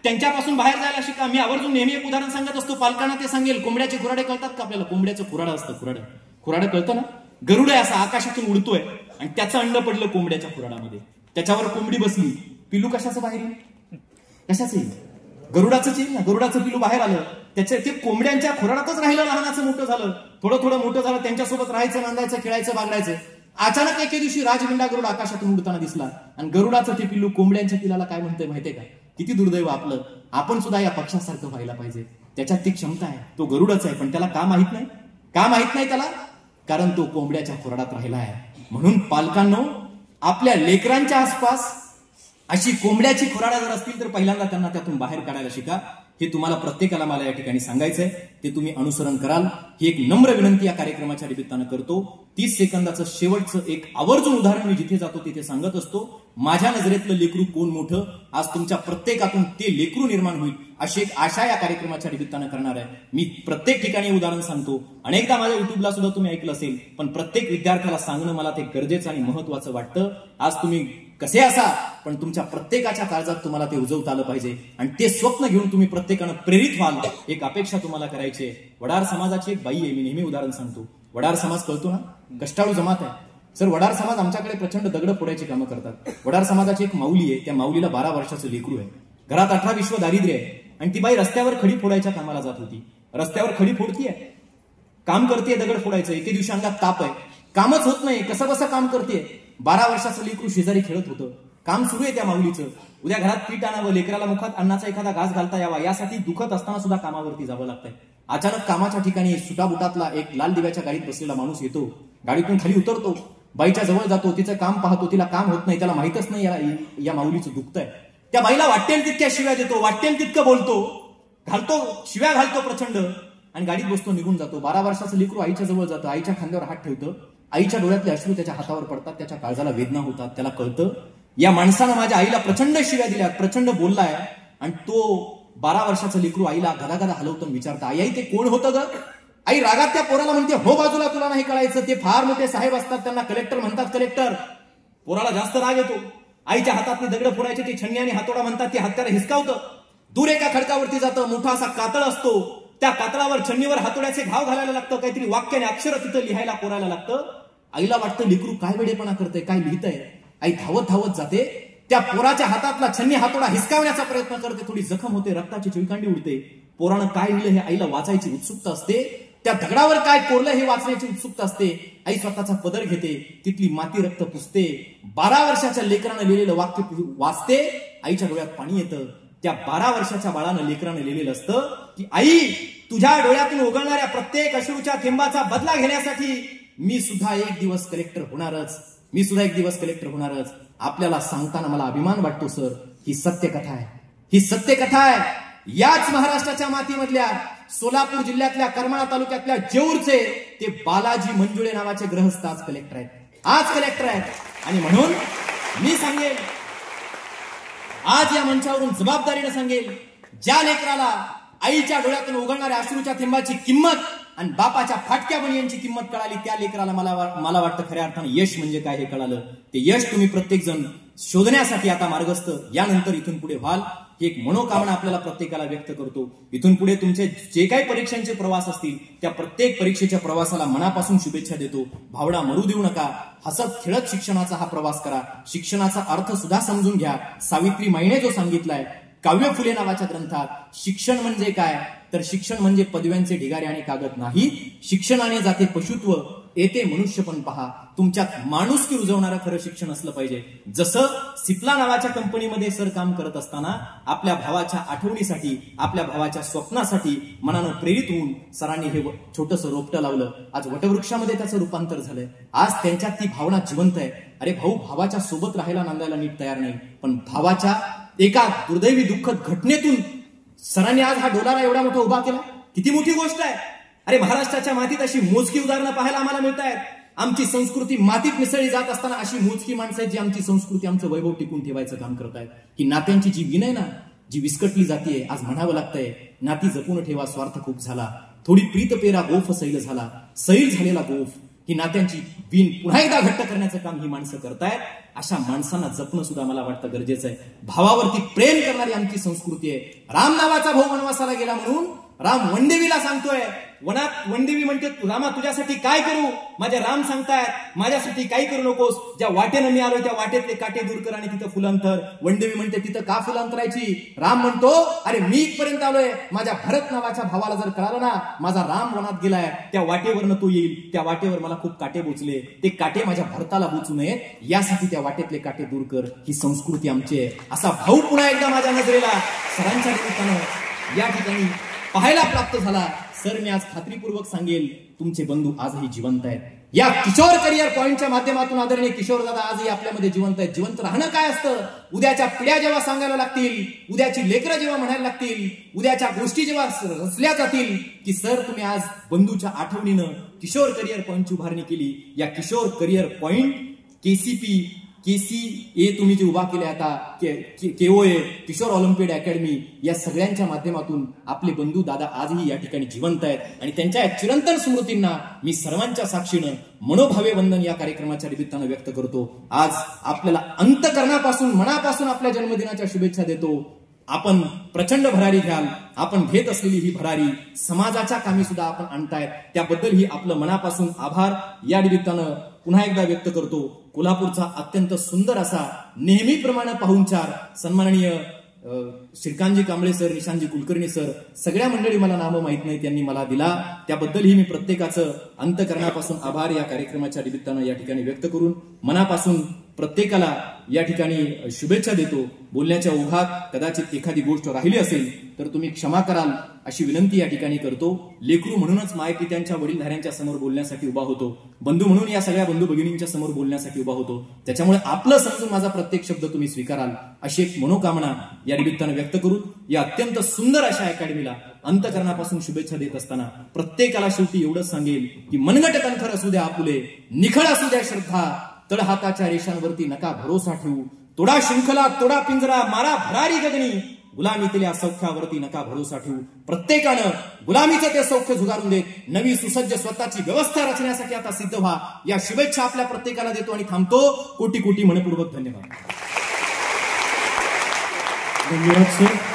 त्यांच्यापासून बाहेर जायला शिका. मी आवर्जून नेहमी एक उदाहरण सांगत असतो, पालकांना ते सांगेल, कोंबड्याचे खुराडे कळतात का आपल्याला? कोंबड्याचं खुराडं असतं, खुराडं कळतं ना? गरुड आहे असा आकाशातून उडतोय आणि त्याचं अंड पडलं कोंबड्याच्या खुराडामध्ये, त्याच्यावर कोंबडी बसली, पिलू कशाचं बाहेर येईल? कशाच येईल? गरुडाचं येईल ना, गरुडाचं पिलू बाहेर आलं, त्याच्या ते कोंबड्यांच्या खोराडातच राहिलं, लहानाचं मोठं झालं, थोडं थोडं मोठं झालं, त्यांच्यासोबत राहायचं, नांदायचं, खेळायचं, बागडायचं. अचानक एके दिवशी राजविंडा गरुड आकाशातून उडताना दिसला आणि गरुडाचं ते पिल्लू कोंबड्यांच्या पिलाला काय म्हणतंय माहितीये का? किती दुर्दैव आपलं, आपण सुद्धा या पक्षासारखं व्हायला पाहिजे. त्याच्यात ती क्षमता आहे, तो गरुडच आहे, पण त्याला का माहित नाही? का माहित नाही त्याला? कारण तो कोंबड्याच्या खोराडात राहिला आहे. म्हणून पालकांनो, आपल्या लेकरांच्या आसपास अशी कोंबड्याची खोराडा जर असतील तर पहिल्यांदा त्यांना त्यातून बाहेर काढायला शिका. हे तुम्हाला प्रत्येकाला मला या ठिकाणी सांगायचंय, ते तुम्ही अनुसरण कराल ही एक नम्र विनंती या कार्यक्रमाच्या निमित्तानं करतो. 30 सेकंदाचं शेवटचं एक आवर्जून उदाहरण मी जिथे जातो तिथे सांगत असतो. माझ्या नजरेतलं लेकरू कोण मोठं, आज तुमच्या प्रत्येकातून ते लेकरू निर्माण होईल अशी एक आशा या कार्यक्रमाच्या निमित्तानं करणार आहे. मी प्रत्येक ठिकाणी उदाहरण सांगतो, अनेकदा माझ्या युट्यूबला सुद्धा तुम्ही ऐकलं असेल, पण प्रत्येक विद्यार्थ्याला सांगणं मला ते गरजेचं आणि महत्वाचं वाटतं. आज तुम्ही कसे असा, पण तुमच्या प्रत्येकाच्या काळजात तुम्हाला ते उजवता आलं पाहिजे आणि ते स्वप्न घेऊन तुम्ही प्रत्येकानं प्रेरित व्हाल, एक अपेक्षा तुम्हाला करायची आहे. वडार समाजाची एक बाई आहे, मी नेहमी उदाहरण सांगतो. वडार समाज कळतो ना, कष्टाळू जमात आहे सर. वडार समाज आमच्याकडे प्रचंड दगड फोडायची कामं करतात. वडार समाजाची एक माऊली आहे, त्या माऊलीला 12 वर्षाचं लेकरू आहे, घरात 18 विश्व दारिद्र्य आहे आणि ती बाई रस्त्यावर खडी फोडायच्या कामाला जात होती. रस्त्यावर खडी फोडतीये, काम करते, दगड फोडायचं. एके दिवशी अंगात ताप आहे, कामच होत नाही, कसं कसं काम करते. 12 वर्षाचं लेकरू शेजारी खेळत होतं, काम सुरू आहे त्या माऊलीचं. उद्या घरात पीठ आणावं, लेकराला मुखात अन्नाचा एखादा घास घालता यावा, यासाठी दुखत असताना सुद्धा कामावरती जावं लागतंय. अचानक कामाच्या ठिकाणी सुटाबुटातला एक लाल दिव्याच्या गाडीत बसलेला माणूस येतो, गाडीतून खाली उतरतो, बाईच्या जवळ जातो, तिचं काम पाहतो, तिला काम होत नाही, त्याला माहितच नाही या माऊलीचं दुखतंय. त्या बाईला वाटेल तितक्या शिव्या देतो, वाटेल तितकं बोलतो, शिव्या घालतो प्रचंड आणि गाडीत बसतो, निघून जातो. 12 वर्षाचं लेकरू आईच्या जवळ जातं, आईच्या खांद्यावर हात ठेवतं, आईच्या डोळ्यातले अश्रू त्याच्या हातावर पडतात, त्याच्या काळजाला वेदना होतात. त्याला कळतं या माणसानं माझ्या आईला प्रचंड शिव्या दिल्या, प्रचंड बोललाय. आणि तो 12 वर्षाचं लेकरू आईला गदागदा हलवतो, विचारतं, आई ते कोण होतं ग? आई रागात त्या पोराला म्हणते, हो बाजूला, तुला नाही कळायचं, ते फार मोठे साहेब असतात, त्यांना कलेक्टर म्हणतात, कलेक्टर. पोराला जास्त राग येतो. आईच्या हातातली दगड फोडायचे ते छन्नी आणि हातोडा म्हणतात, ते हत्यार हिसकावतं. दूर एका खडकावरती जातं, मोठा असा कातळ असतो, त्या कातळावर छन्नीवर हातोड्याचे घाव घालायला लागतं, काहीतरी वाक्याने अक्षर तिथं लिहायला कोरायला लागतं. आईला वाटतं लेकरू काय वेडेपणा करतंय, काय लिहितंय. आई धावत धावत जाते, त्या पोराच्या हातातला छन्नी हातोडा हिसकावण्याचा प्रयत्न करते, थोडी जखम होते, रक्ताची चिळकांडी उडते. पोरानं काय लिहिलं हे आईला वाचायची उत्सुकता असते, त्या दगडावर काय कोरलं हे वाचण्याची उत्सुकता असते. आई स्वतःचा पदर घेते, तिथली माती रक्त पुसते, 12 वर्षाच्या लेकरानं लिहिलेलं वाक्य वाचते, आईच्या डोळ्यात पाणी येतं. त्या 12 वर्षाच्या बाळानं लेकरानं लिहिलेलं असतं की आई, तुझ्या डोळ्यातून उगळणाऱ्या प्रत्येक अश्रूच्या थेंबाचा बदला घेण्यासाठी मी सुद्धा एक दिवस कलेक्टर होणारच, मी सुद्धा एक दिवस कलेक्टर होणारच. आपल्याला सांगताना मला अभिमान वाटतो सर, ही सत्य कथा आहे, ही सत्य कथा आहे. याच महाराष्ट्राच्या मातीमधल्या सोलापूर जिल्ह्यातल्या करमाळा तालुक्यातल्या जेऊरचे ते बालाजी मंजुळे नावाचे गृहस्थ आज कलेक्टर आहेत, आज कलेक्टर आहेत. आणि म्हणून मी सांगेल, आज या मंचावरून जबाबदारीने सांगेल, ज्या लेकराला आईच्या डोळ्यातून उगळणाऱ्या अश्रूच्या थेंबाची किंमत आणि बापाच्या फाटक्या बनियांची किंमत कळाली, त्या लेकराला मला वाटतं खऱ्या अर्थानं यश म्हणजे काय हे कळालं. ते यश तुम्ही प्रत्येक जण शोधण्यासाठी आता मार्गस्थ यानंतर इथून पुढे व्हाल, ही एक मनोकामना आपल्याला प्रत्येकाला व्यक्त करतो. इथून पुढे तुमचे जे काही परीक्षांचे प्रवास असतील त्या प्रत्येक परीक्षेच्या प्रवासाला मनापासून शुभेच्छा देतो. भावना मरू देऊ नका, हसत खेळत शिक्षणाचा हा प्रवास करा. शिक्षणाचा अर्थ सुद्धा समजून घ्या. सावित्री माईने जो सांगितलाय काव्य फुले नावाच्या ग्रंथात, शिक्षण म्हणजे काय, तर शिक्षण म्हणजे पदव्यांचे ढिगारे आणि कागद नाही. शिक्षणाने जाते पशुत्व, येते मनुष्यपण पहा. तुमच्यात माणुसकी रुजवणारं खरं शिक्षण असलं पाहिजे. जसं सिप्ला नावाच्या कंपनीमध्ये सर काम करत असताना आपल्या भावाच्या आठवणीसाठी, आपल्या भावाच्या स्वप्नासाठी मनानं प्रेरित होऊन सरांनी हे छोटंसं रोपटं लावलं. आज वटवृक्षामध्ये त्याचं रूपांतर झालंय. आज त्यांच्यात ती भावना जिवंत आहे. अरे भाऊ भावाच्या सोबत राहायला नांदायला नीट तयार नाही, पण भावाच्या एका दुर्दैवी दुःखद घटनेतून सरांनी आज हा डोलारा एवढा मोठा उभा केला. किती मोठी गोष्ट आहे. अरे महाराष्ट्राच्या मातीत अशी मोजकी उदाहरणं पाहायला आम्हाला मिळत आहेत. आमची संस्कृती मातीत मिसळली जात असताना अशी मोजकी माणसं आहेत जी आमची संस्कृती, आमचं वैभव टिकून ठेवायचं काम करत आहेत. ही नात्यांची जी विण आहे ना, जी विस्कटली जाते, आज म्हणावं लागतंय, नाती जपून ठेवा, स्वार्थ खूप झाला, थोडी प्रीत पेरा गोफ सैल झाला, सैल झालेला गोफ. ही नात्यांची विण पुन्हा एकदा घट्ट करण्याचं काम ही माणसं करतायत. अशा माणसांना जपणं सुद्धा मला वाटतं गरजेचं आहे. भावावरती प्रेम करणारी आमची संस्कृती आहे. राम नावाचा भाऊ वनवासाला गेला म्हणून राम वनदेवीला सांगतोय, वनात वनदेवी म्हणते रामा तुझ्यासाठी काय करू? माझ्या राम सांगतायत माझ्यासाठी काही करू नकोस, ज्या वाटेनं मी आलोय त्या वाटेतले काटे दूर कर आणि तिथं फुलांतर. वनदेवी म्हणते तिथं का फुलांतरायची? राम म्हणतो अरे मी इथपर्यंत आलोय, माझ्या भरत नावाच्या भावाला जर कळालं ना माझा राम वनात गेलाय, त्या वाटेवरनं तो येईल, त्या वाटेवर मला खूप काटे बोचले, ते काटे माझ्या भरताला बोचू नयेत यासाठी त्या वाटेतले काटे दूर कर. ही संस्कृती आमची आहे. असा भाऊ पुन्हा एकदा माझ्या नजरेला सरांच्या निमित्तानं या ठिकाणी पाहायला प्राप्त झाला. सर मी आज खात्रीपूर्वक सांगेल तुमचे बंधू आजही जिवंत आहेत. या किशोर करिअर पॉइंटच्या माध्यमातून आदरणीय किशोर दादा आजही आपल्यामध्ये जिवंत आहेत. जिवंत राहणं काय असतं? उद्याच्या पिढ्या जेव्हा सांगायला लागतील, उद्याची लेकरं जेव्हा म्हणायला लागतील, उद्याच्या गोष्टी जेव्हा रचल्या जातील की सर तुम्ही आज बंधूच्या आठवणीनं किशोर करिअर पॉइंटची उभारणी केली. या किशोर करिअर पॉइंट KCA तुम्ही जे उभा केले आता KOA किशोर ऑलिम्पियड अकॅडमी, या सगळ्यांच्या माध्यमातून आपले बंधू दादा आजही या ठिकाणी जिवंत आहेत आणि त्यांच्या चिरंतन स्मृतींना मी सर्वांच्या साक्षीनं मनोभावे वंदन या कार्यक्रमाच्या निमित्तानं व्यक्त करतो. आज आपल्याला अंतकरणापासून मनापासून आपल्या जन्मदिनाच्या शुभेच्छा देतो. आपण प्रचंड भरारी घ्याल, आपण घेत असलेली ही भरारी समाजाच्या कामी सुद्धा आपण आणतायत, त्याबद्दल ही आपलं मनापासून आभार या निमित्तानं पुन्हा एकदा व्यक्त करतो. कोल्हापूरचा अत्यंत सुंदर असा नेहमीप्रमाणे पाहुणचार सन्माननीय श्रीकांतजी कांबळे सर, निशांतजी कुलकर्णी सर, सगळ्या मंडळी मला नामं माहित नाही त्यांनी मला दिला, त्याबद्दलही मी प्रत्येकाचं अंतकरणापासून आभार या कार्यक्रमाच्या निमित्तानं या ठिकाणी व्यक्त करून मनापासून प्रत्येकाला या ठिकाणी शुभेच्छा देतो. बोलण्याच्या ओघात कदाचित एखादी गोष्ट राहिली असेल तर तुम्ही क्षमा कराल अशी विनंती या ठिकाणी करतो. लेकरू म्हणूनच मायपित्यांच्या वडीलधाऱ्यांच्या समोर बोलण्यासाठी उभा होतो, बंधू म्हणून या सगळ्या बंधू भगिनींच्या समोर बोलण्यासाठी उभा होतो. त्याच्यामुळे आपलं समजून माझा प्रत्येक शब्द तुम्ही स्वीकाराल अशी एक मनोकामना या निमित्तानं व्यक्त करून या अत्यंत सुंदर अशा अकॅडमीला अंतकरणापासून शुभेच्छा देत असताना प्रत्येकाला शेवटी एवढंच सांगेल की मनगट कणखर असू द्या आपुले, निखळ असू द्या श्रद्धा, तळहाताच्या रेषांवरती नका भरोसा ठेवू, तोडा शृंखला तोडा पिंजरा मारा भरारी गगनी, गुलामीतल्या सौख्यावरती नका भरोसा ठेवू. प्रत्येकानं गुलामीचं ते सौख्य झुगारून देत नवी सुसज्ज स्वतःची व्यवस्था रचण्यासाठी आता सिद्ध व्हा या शुभेच्छा आपल्या प्रत्येकाला देतो आणि थांबतो. कोटी कोटी मनपूर्वक धन्यवाद. धन्यवाद सर.